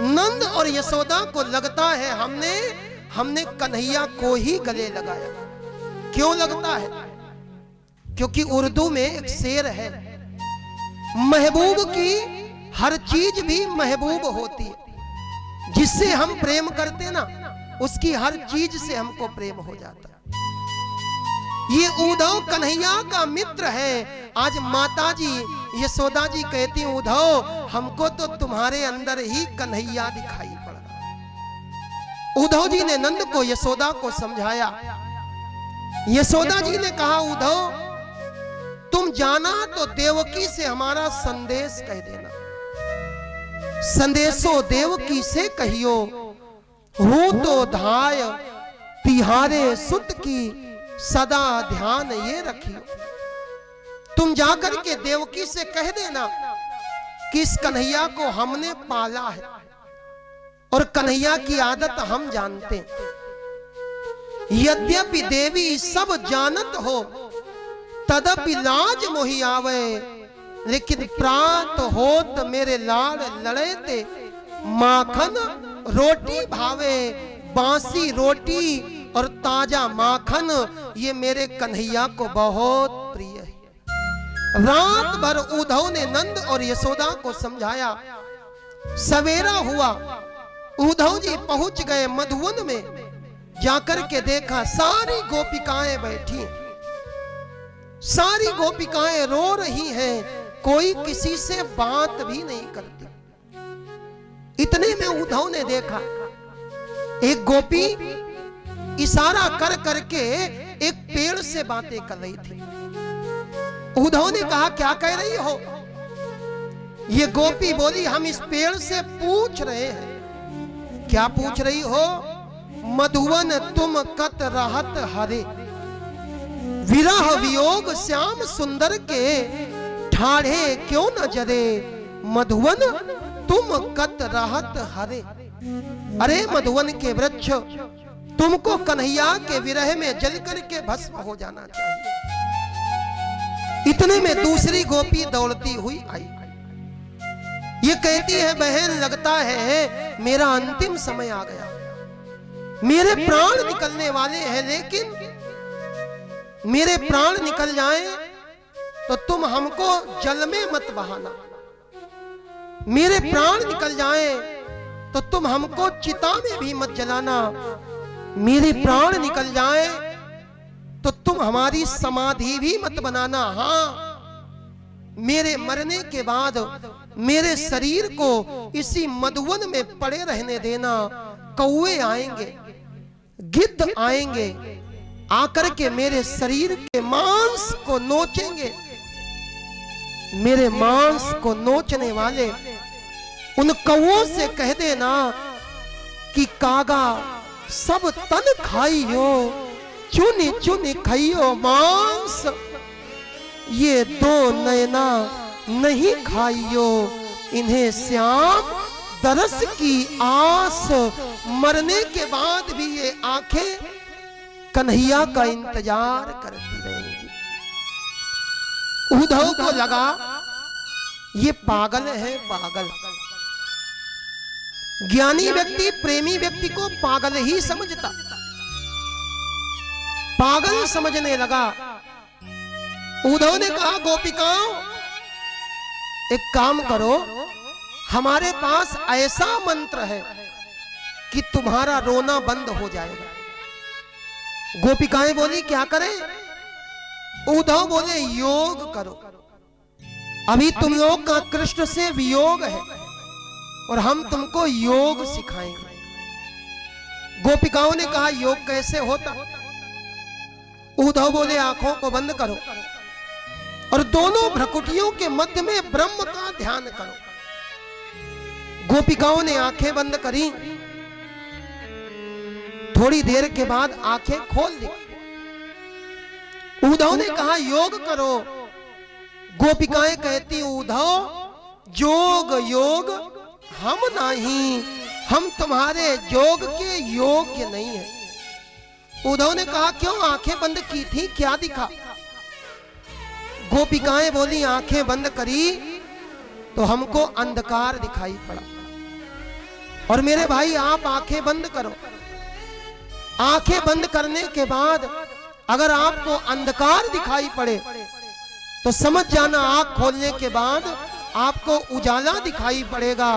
नंद और यशोदा को लगता है हमने कन्हैया को ही गले लगाया। क्यों लगता है? क्योंकि उर्दू में एक शेर है, महबूब की हर चीज भी महबूब होती है। जिससे हम प्रेम करते ना, उसकी हर चीज से हमको प्रेम हो जाता है। ये उद्धव कन्हैया का मित्र है। आज माता जी यशोदा जी कहती उद्धव हमको तो तुम्हारे अंदर ही कन्हैया दिखाई पड़ रहा है। उद्धव जी ने नंद को यशोदा को समझाया। यशोदा जी ने कहा उद्धव तुम जाना तो देवकी से हमारा संदेश कह देना। संदेशो देवकी से कहियो हूं तो धाय तिहारे सुत की सदा ध्यान ये रखियो। तुम जाकर के देवकी से कह देना कि इस कन्हैया को हमने पाला है और कन्हैया की आदत हम जानते हैं। यद्यपि देवी सब जानत हो तदपि लाज मोहि आवे, लेकिन प्रात होत मेरे लाड़ लड़े थे माखन रोटी भावे। बासी रोटी और ताजा माखन ये मेरे कन्हैया को बहुत प्रिय है। रात भर उद्धव ने नंद और यशोदा को समझाया। सवेरा हुआ, उद्धव जी पहुंच गए मधुवन में। जाकर के देखा सारी गोपिकाएं बैठी, सारी गोपिकाएं रो रही हैं, कोई किसी से बात भी नहीं करती। इतने में उद्धव ने देखा एक गोपी इशारा कर करके एक पेड़ से बातें कर रही थी। उद्धव ने कहा क्या कह रही हो? ये गोपी बोली हम इस पेड़ से पूछ रहे हैं। क्या पूछ रही हो? मधुवन तुम कत रहत हरे, विरह वियोग श्याम सुंदर के ठाढ़े क्यों न जरे। मधुवन तुम कत रहत हरे, अरे मधुवन के वृक्ष तुमको कन्हैया के विरह में जल करके भस्म हो जाना चाहिए। इतने में दूसरी गोपी दौड़ती हुई आई। ये कहती है बहन लगता है मेरा अंतिम समय आ गया, मेरे प्राण निकलने वाले हैं, लेकिन मेरे प्राण निकल जाएं तो तुम हमको जल में मत बहाना। मेरे प्राण निकल जाएं तो तुम हमको चिता में भी मत जलाना। मेरे प्राण निकल जाएं तो तुम हमारी समाधि भी मत बनाना। हाँ, मेरे मरने के बाद मेरे शरीर को इसी मधुवन में पड़े रहने देना। कौवे आएंगे, गिद्ध आएंगे, आकर के मेरे शरीर के मांस को नोचेंगे। मेरे मांस को नोचने वाले उन कौओं से कह देना कि कागा सब तन खाइयो, चुनी चुनी खाइयो मांस, ये दो नैना नहीं खाइयो। इन्हें श्याम दरस की आस, मरने के बाद भी ये आंखें कन्हैया का इंतजार करती रहेंगी। उद्धव को लगा ये पागल है, पागल। ज्ञानी व्यक्ति प्रेमी व्यक्ति को पागल ही समझता, पागल समझने लगा। उद्धव ने कहा गोपिकाओं एक काम करो, हमारे पास ऐसा मंत्र है कि तुम्हारा रोना बंद हो जाएगा। गोपिकाएं बोली क्या करें? उद्धव बोले योग करो। अभी तुम लोग का कृष्ण से वियोग है और हम तुमको योग सिखाएंगे। गोपिकाओं ने कहा योग कैसे होता? उद्धव बोले आंखों को बंद करो और दोनों भ्रकुटियों के मध्य में ब्रह्म का ध्यान करो। गोपिकाओं ने आंखें बंद करी, थोड़ी देर के बाद आंखें खोल दी। उद्धव ने कहा योग करो। गोपिकाएं कहती उद्धव जोग योग हम नहीं, हम तुम्हारे जोग के योग्य नहीं है। उद्धव ने कहा क्यों? आंखें बंद की थी, क्या दिखा? गोपिकाएं बोली आंखें बंद करी तो हमको अंधकार दिखाई पड़ा। और मेरे भाई आप आंखें बंद करो। आंखें बंद करने के बाद अगर आपको अंधकार दिखाई पड़े तो समझ जाना आंख खोलने के बाद आपको उजाला दिखाई पड़ेगा।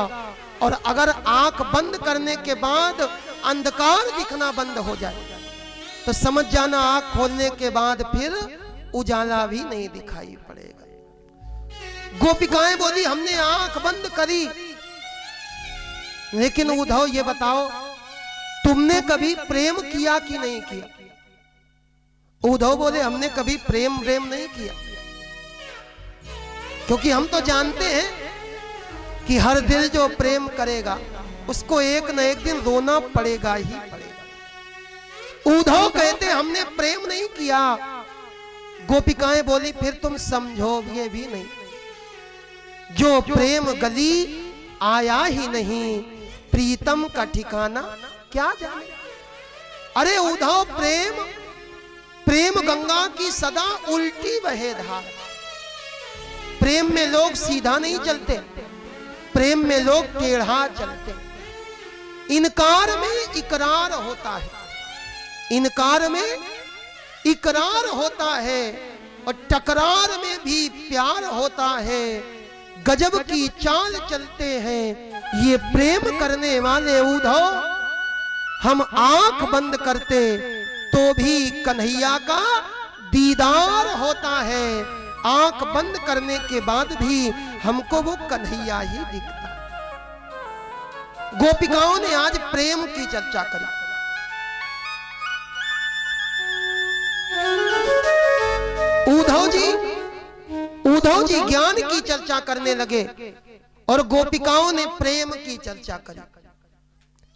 और अगर आंख बंद करने के बाद अंधकार दिखना बंद हो जाए तो समझ जाना आंख खोलने के बाद फिर उजाला भी नहीं दिखाई पड़ेगा। गोपिकाएं बोली हमने आंख बंद करी, लेकिन उद्धव ये बताओ तुमने कभी प्रेम किया कि नहीं किया? उद्धव बोले हमने कभी प्रेम नहीं किया, क्योंकि हम तो जानते हैं कि हर दिल जो प्रेम करेगा उसको एक न एक दिन रोना पड़ेगा ही पड़ेगा। उद्धव कहते हमने प्रेम नहीं किया। गोपिकाएं बोली फिर तुम समझोगे भी नहीं, जो प्रेम गली आया ही नहीं, प्रीतम का ठिकाना क्या जाने। अरे उद्धव, प्रेम गंगा की सदा उल्टी बहे धार। प्रेम में लोग सीधा नहीं चलते, प्रेम में लोग टेढ़ा चलते। इनकार में इकरार होता है, इनकार में इकरार होता है, और टकरार में भी प्यार होता है। गजब की चाल चलते हैं ये प्रेम करने वाले उद्धव। हम आंख बंद करते तो भी कन्हैया का दीदार होता है, आंख बंद करने के बाद भी हमको वो कन्हैया ही दिखता है। गोपिकाओं ने आज प्रेम की चर्चा करी। उद्धव जी ज्ञान की चर्चा करने लगे और गोपिकाओं ने प्रेम की चर्चा करी।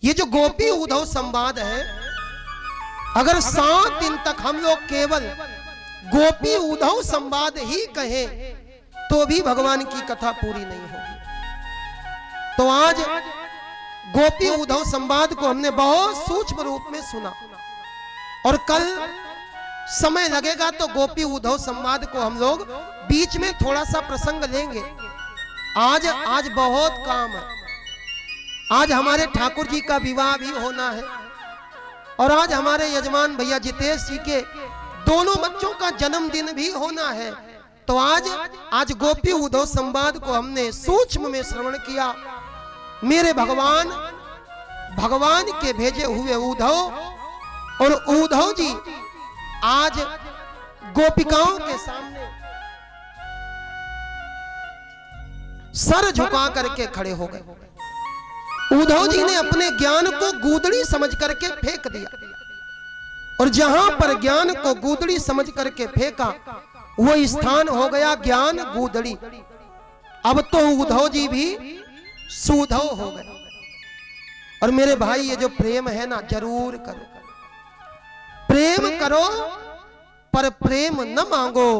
ये जो गोपी उद्धव संवाद है, अगर 7 दिन तक हम लोग केवल गोपी उद्धव संवाद ही कहें तो भी भगवान की कथा पूरी नहीं होगी। तो आज गोपी उद्धव संवाद को हमने बहुत सूक्ष्म रूप में सुना, और कल समय लगेगा तो गोपी उद्धव संवाद को हम लोग बीच में थोड़ा सा प्रसंग लेंगे। आज बहुत काम है। आज हमारे ठाकुर जी का विवाह भी होना है, और आज हमारे यजमान भैया जितेश जी के दोनों बच्चों का जन्मदिन भी होना है। तो आज गोपी उद्धव संवाद को हमने सूक्ष्म में श्रवण किया। मेरे भगवान के भेजे हुए उद्धव, और उद्धव जी आज गोपिकाओं के सामने सर झुका करके खड़े हो गए। उद्धव जी ने अपने ज्ञान को गूदड़ी समझ करके फेंक दिया, और जहां पर ज्ञान को गूदड़ी समझ करके फेंका वो स्थान हो गया ज्ञान गूदड़ी। अब तो उद्धव जी भी सुधव हो गए। और मेरे भाई, ये जो प्रेम है ना, जरूर करो, प्रेम करो, पर प्रेम न मांगो।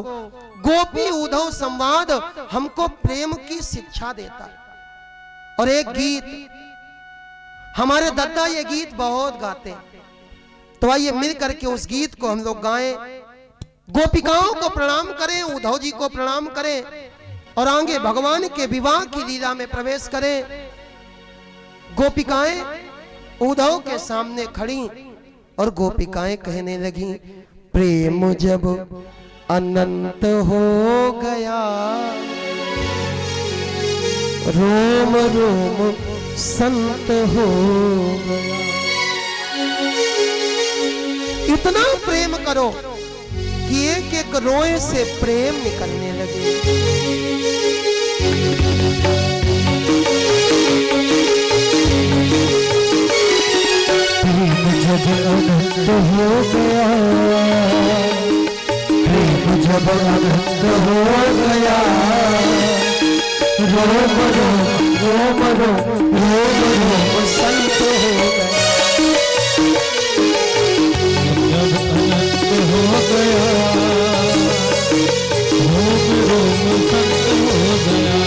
गोपी उद्धव संवाद हमको प्रेम की शिक्षा देता है। और एक गीत, हमारे दादा ये गीत बहुत गाते हैं, तो आइए मिल करके उस गीत को हम लोग गाएं, गोपिकाओं को प्रणाम करें, उद्धव जी को प्रणाम करें, और आगे भगवान के विवाह की लीला में प्रवेश करें। गोपिकाएं उद्धव के सामने खड़ी और गोपिकाएं कहने लगी, प्रेम जब अनंत हो गया, रोम रोम संत हो गया। इतना प्रेम करो कि एक एक रोए से प्रेम निकलने लगे। प्रेम जब अनंत हो गया, प्रेम जब अनंत हो गया, रोम रोम रोम रोम संत हो गया। जब अनंत हो गया, रोम रोम संत हो गया।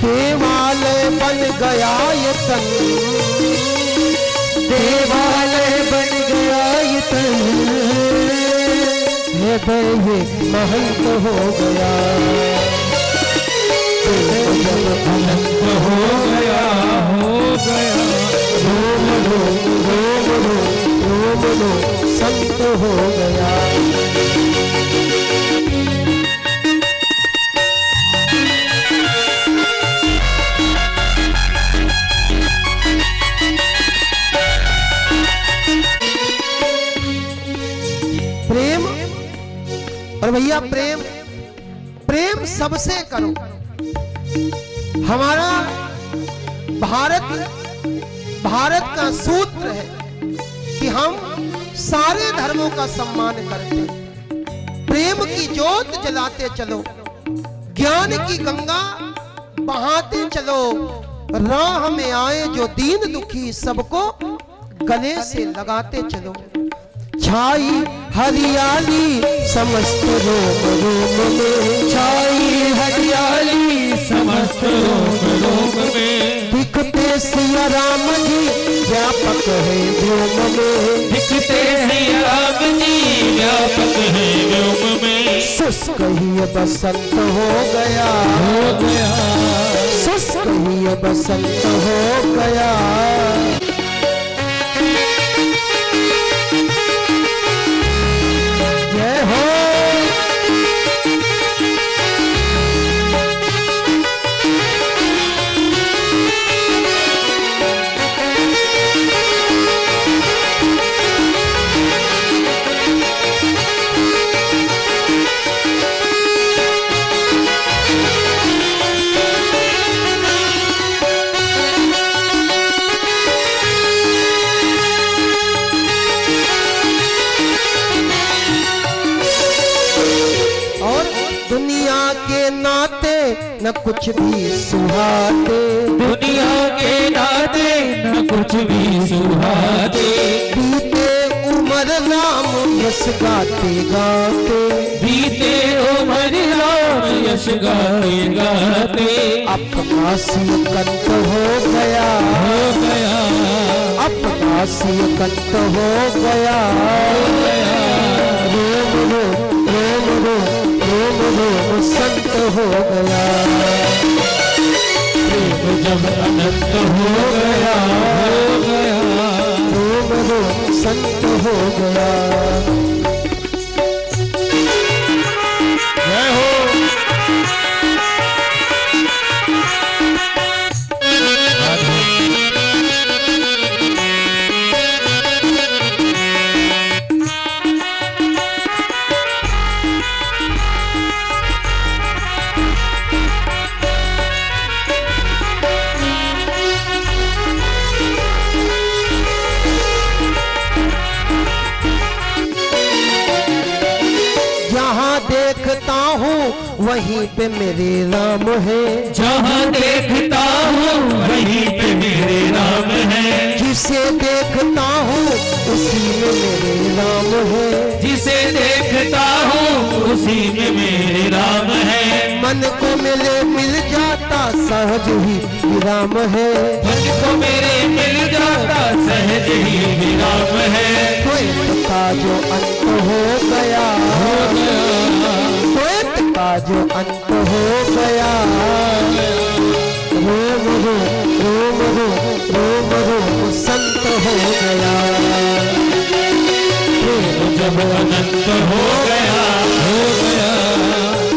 देवालय बन गया ये तन, देवालय बन गया ये तन, हृदय महंत हो गया। जब अनंत हो गया, रोम रोम रोम रोम रोम संत हो गया। प्रेम, और भैया प्रेम सबसे करो। हमारा भारत का सूत्र है कि हम सारे धर्मों का सम्मान करते, प्रेम की ज्योत जलाते चलो, ज्ञान की गंगा बहाते चलो, राह में आए जो दीन दुखी सबको गले से लगाते चलो। छाई हरियाली समस्त रोम रोम में, छाई हरियाली समस्त रोम रोम में, दिखते सिया राम जी व्यापक है व्योम में, दिखते सिया राम जी व्यापक है व्योम में। शुष्क ही बसंत हो गया, शुष्क ही बसंत हो गया। जय हो दुनिया के नाते न कुछ भी सुहाते, दुनिया के नाते न कुछ भी सुहाते, बीते उम्र राम यश गाते गाते, बीते उम्र राम यश गाते गाते, अपना सी कंत हो गया, अपना सी कंत हो गया। रोम रोम रोम रोम रोम रोम संत हो गया, प्रेम जब अनंत हो गया, रोम रोम संत हो गया। जय हो। देखता हूँ वहीं पे मेरे राम है, जहाँ देखता हूँ वहीं पे मेरे राम है, जिसे देखता हूँ उसी में मेरे राम है, जिसे देखता हूँ उसी में मेरे राम है। मन को मिले मिल जाता सहज ही विराम है, मन को मेरे मिल जाता सहज ही विराम है। द्वैत का जो अंत हो गया, द्वैत का जो अंत हो गया। रोम रोम रोम रोम रोम रोम संत हो गया, प्रेम जब अनंत हो गया,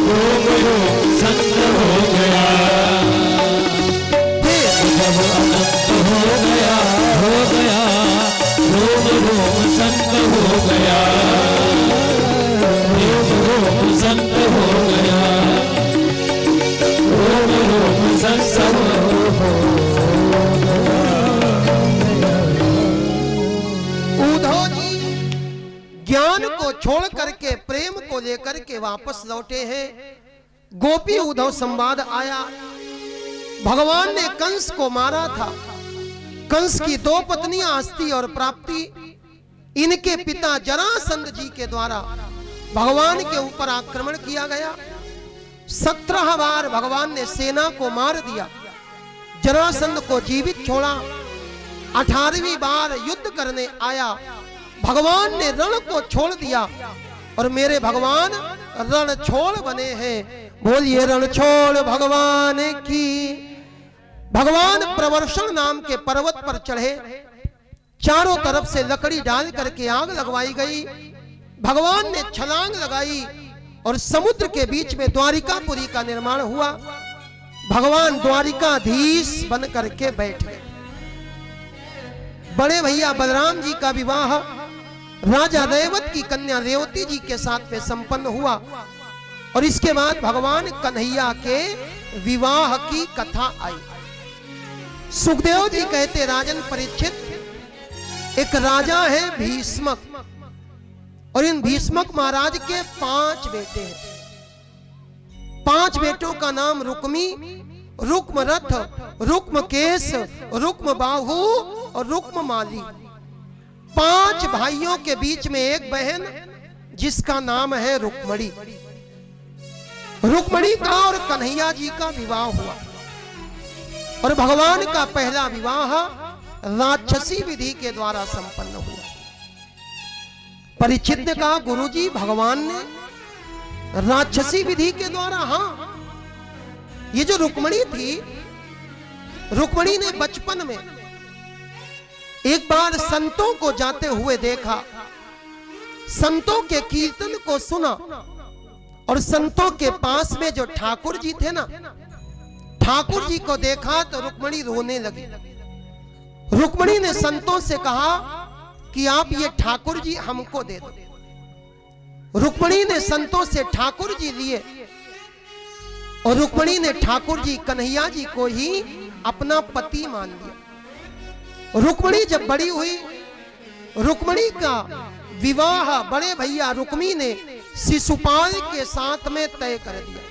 रोम रोम संत हो गया, प्रेम जब अनंत हो गया, रोम रोम संत हो गया, रोम रोम संत हो गया, रोम रोम संत हो गया। उद्धव जी ज्ञान को छोड़ करके प्रेम को लेकर के वापस लौटे हैं। गोपी उद्धव संवाद आया, भगवान ने कंस को मारा था। कंस की दो पत्नियां हस्ती और प्राप्ति, इनके पिता जरासंध जी के द्वारा भगवान के ऊपर आक्रमण किया गया। 17 बार भगवान ने सेना को मार दिया, जरासंध को जीवित छोड़ा। 18वीं बार युद्ध करने आया, भगवान ने रण को छोड़ दिया और मेरे भगवान रणछोड़ बने हैं। बोलिए रणछोड़ भगवान की। भगवान प्रवर्षण नाम के पर्वत पर चढ़े, चारों तरफ से लकड़ी डाल करके आग लगवाई गई। भगवान ने छलांग लगाई और समुद्र के बीच में द्वारिकापुरी का निर्माण हुआ। भगवान द्वारिकाधीश बन करके बैठ गए। बड़े भैया बलराम जी का विवाह राजा रेवत की कन्या रेवती जी के साथ में संपन्न हुआ और इसके बाद भगवान कन्हैया के विवाह की कथा आई। सुखदेव जी कहते, राजन परीक्षित, एक राजा है भीष्मक, और इन भीष्मक महाराज के 5 बेटे हैं। 5 बेटों का नाम रुक्मी, रुक्म रथ, रुक्म केश, रुक्म बाहु और रुक्म माली। 5 भाइयों के बीच में एक बहन जिसका नाम है रुक्मणी। रुक्मणी का और कन्हैया जी का विवाह हुआ, और भगवान का पहला विवाह राक्षसी विधि के द्वारा संपन्न हुआ। परीक्षित ने कहा, गुरुजी भगवान ने राक्षसी विधि के द्वारा? हाँ, ये जो रुक्मणी थी, रुक्मणी ने बचपन में एक बार संतों को जाते हुए देखा, संतों के कीर्तन को सुना, और संतों के पास में जो ठाकुर जी थे ना, ठाकुर जी को देखा तो रुक्मणी रोने लगी। रुक्मणी ने संतों से कहा कि आप ये ठाकुर जी हमको दे दो। रुक्मणी ने संतों से ठाकुर जी लिए, और रुक्मणी ने ठाकुर जी कन्हैया जी को ही अपना पति मान लिया। रुक्मणी जब बड़ी हुई, रुक्मणी का विवाह बड़े भैया रुक्मी ने शिशुपाल के साथ में तय कर दिया।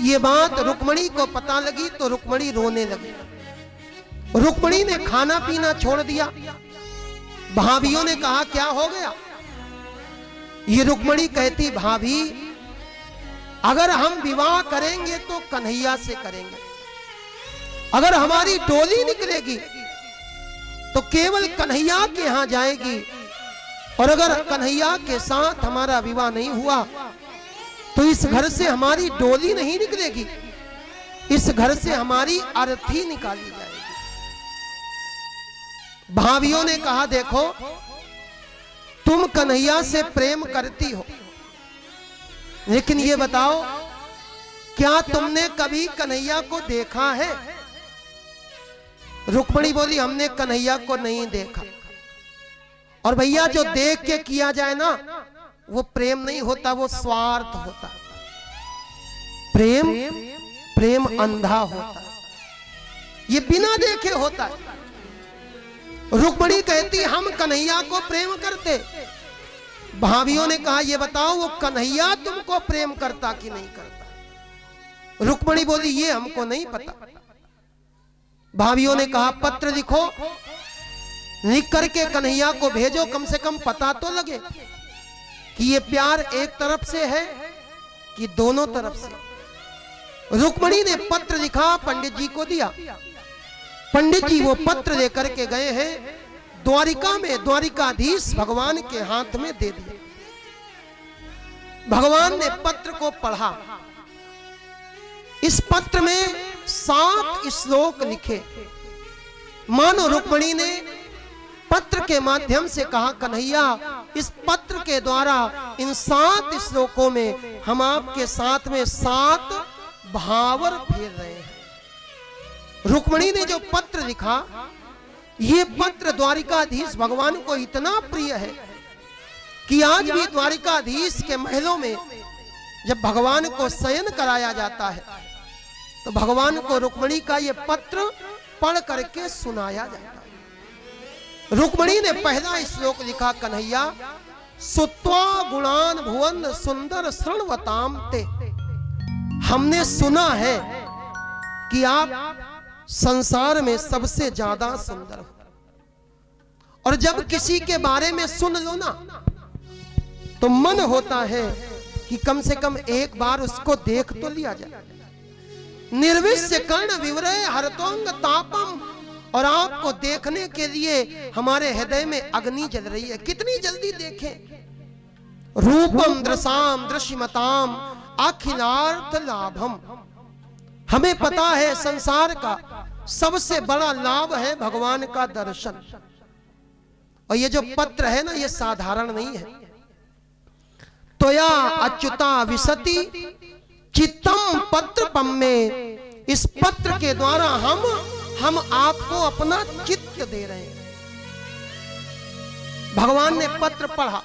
ये बात रुक्मणी को पता लगी तो रुक्मणी रोने लगी। रुक्मणी ने खाना पीना छोड़ दिया। भाभियों ने कहा, क्या हो गया? ये रुक्मणी कहती, भाभी अगर हम विवाह करेंगे तो कन्हैया से करेंगे, अगर हमारी डोली निकलेगी तो केवल कन्हैया के यहां जाएगी, और अगर कन्हैया के साथ हमारा विवाह नहीं हुआ तो इस घर से हमारी डोली नहीं निकलेगी, इस घर से हमारी अर्थी निकाली जाएगी। भाभियों ने कहा, देखो तुम कन्हैया से प्रेम करती हो, लेकिन ये बताओ क्या तुमने कभी कन्हैया को देखा है? रुक्मणी बोली, हमने कन्हैया को नहीं देखा। और भैया जो देख के किया जाए ना, वो प्रेम नहीं होता, वो स्वार्थ होता। प्रेम अंधा होता, ये बिना देखे होता है। रुक्मणी कहती, हम कन्हैया को प्रेम करते। भाभियों ने कहा, ये बताओ वो कन्हैया तुमको प्रेम करता कि नहीं करता? रुक्मणी बोली, ये हमको नहीं पता। भाभियों ने कहा, पत्र लिखो, लिख करके कन्हैया को भेजो, कम से कम पता तो लगे कि ये प्यार एक तरफ से है कि दोनों तरफ से। रुक्मणी ने पत्र लिखा, पंडित जी को दिया। पंडित जी वो पत्र लेकर के गए हैं द्वारिका में, द्वारिकाधीश भगवान के हाथ में दे दिया। भगवान ने पत्र को पढ़ा। इस पत्र में 7 श्लोक लिखे। मानो रुक्मणी ने पत्र के माध्यम से कहा, कन्हैया इस पत्र के द्वारा इन 7 श्लोकों में हम आपके साथ में 7 भावर फेर रहे हैं। रुक्मणी ने जो पत्र लिखा, ये पत्र द्वारिकाधीश भगवान को इतना प्रिय है कि आज भी द्वारिकाधीश के महलों में जब भगवान को शयन कराया जाता है तो भगवान को रुक्मणी का ये पत्र पढ़ करके सुनाया जाता है। रुक्मणी ने पहला श्लोक लिखा, कन्हैया सुत्वा गुणान भुवन सुंदर श्रृणवताम ते। हमने सुना है कि आप संसार में सबसे ज्यादा सुंदर हो, और जब किसी के बारे में सुन लो ना तो मन होता है कि कम से कम एक बार उसको देख तो लिया जाए। निर्विश्य कर्ण विवरय हरतोंग तापम, और आपको देखने के लिए हमारे हृदय में अग्नि जल रही है। कितनी जल्दी देखें। रूपम दृशाम दृश्यमताम अखिलार्थ लाभम। हमें पता है संसार का सबसे बड़ा लाभ है भगवान का दर्शन। और ये जो पत्र है ना, ये साधारण नहीं है। तोया अच्युता विशति चित्तम पत्र पम्मे। इस पत्र के द्वारा हम आपको अपना चित्त दे रहे हैं। भगवान ने पत्र पढ़ा।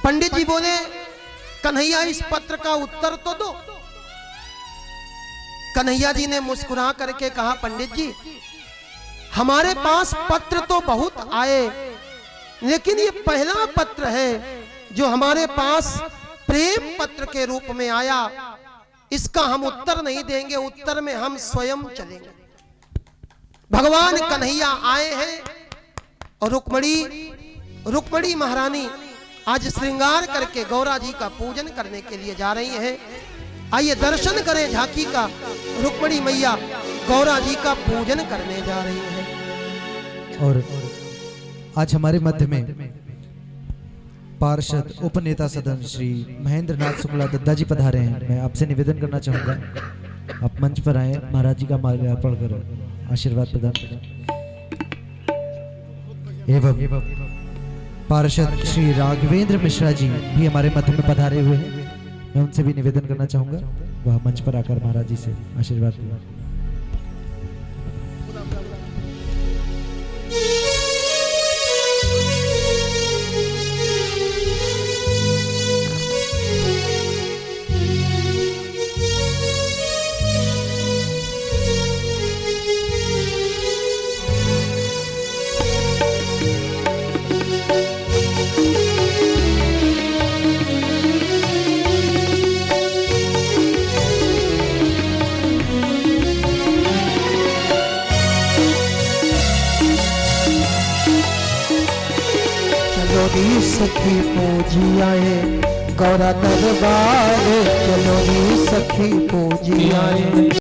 पंडित जी बोले, कन्हैया इस पत्र का उत्तर तो दो। कन्हैया जी ने मुस्कुरा करके कहा, पंडित जी हमारे पास पत्र तो बहुत आए, लेकिन ये पहला पत्र है जो हमारे पास प्रेम पत्र के रूप में आया। इसका हम उत्तर नहीं देंगे, उत्तर में हम स्वयं चलेंगे। भगवान कन्हैया आए हैं और रुक्मणी महारानी आज श्रृंगार करके गौरा जी का पूजन करने के लिए जा रही हैं। आइए दर्शन करें झांकी का। रुक्मणी मैया गौरा जी का पूजन करने जा रही हैं। और आज हमारे मध्य में पार्षद उपनेता सदन श्री महेंद्र नाथ शुक्ला दद्दा जी पधारे हैं। मैं आपसे निवेदन करना चाहूंगा, आप मंच पर आए, महाराज जी का माल्यार्पण कर आशीर्वाद प्रदान करें। एवं पार्षद श्री राघवेंद्र मिश्रा जी भी हमारे मध्य में पधारे हुए हैं। मैं उनसे भी निवेदन करना चाहूंगा, वह मंच पर आकर महाराज जी से आशीर्वाद प्रदान। सखी पूजी आए गौरा दरबार, चलो री सखी पूजी आए।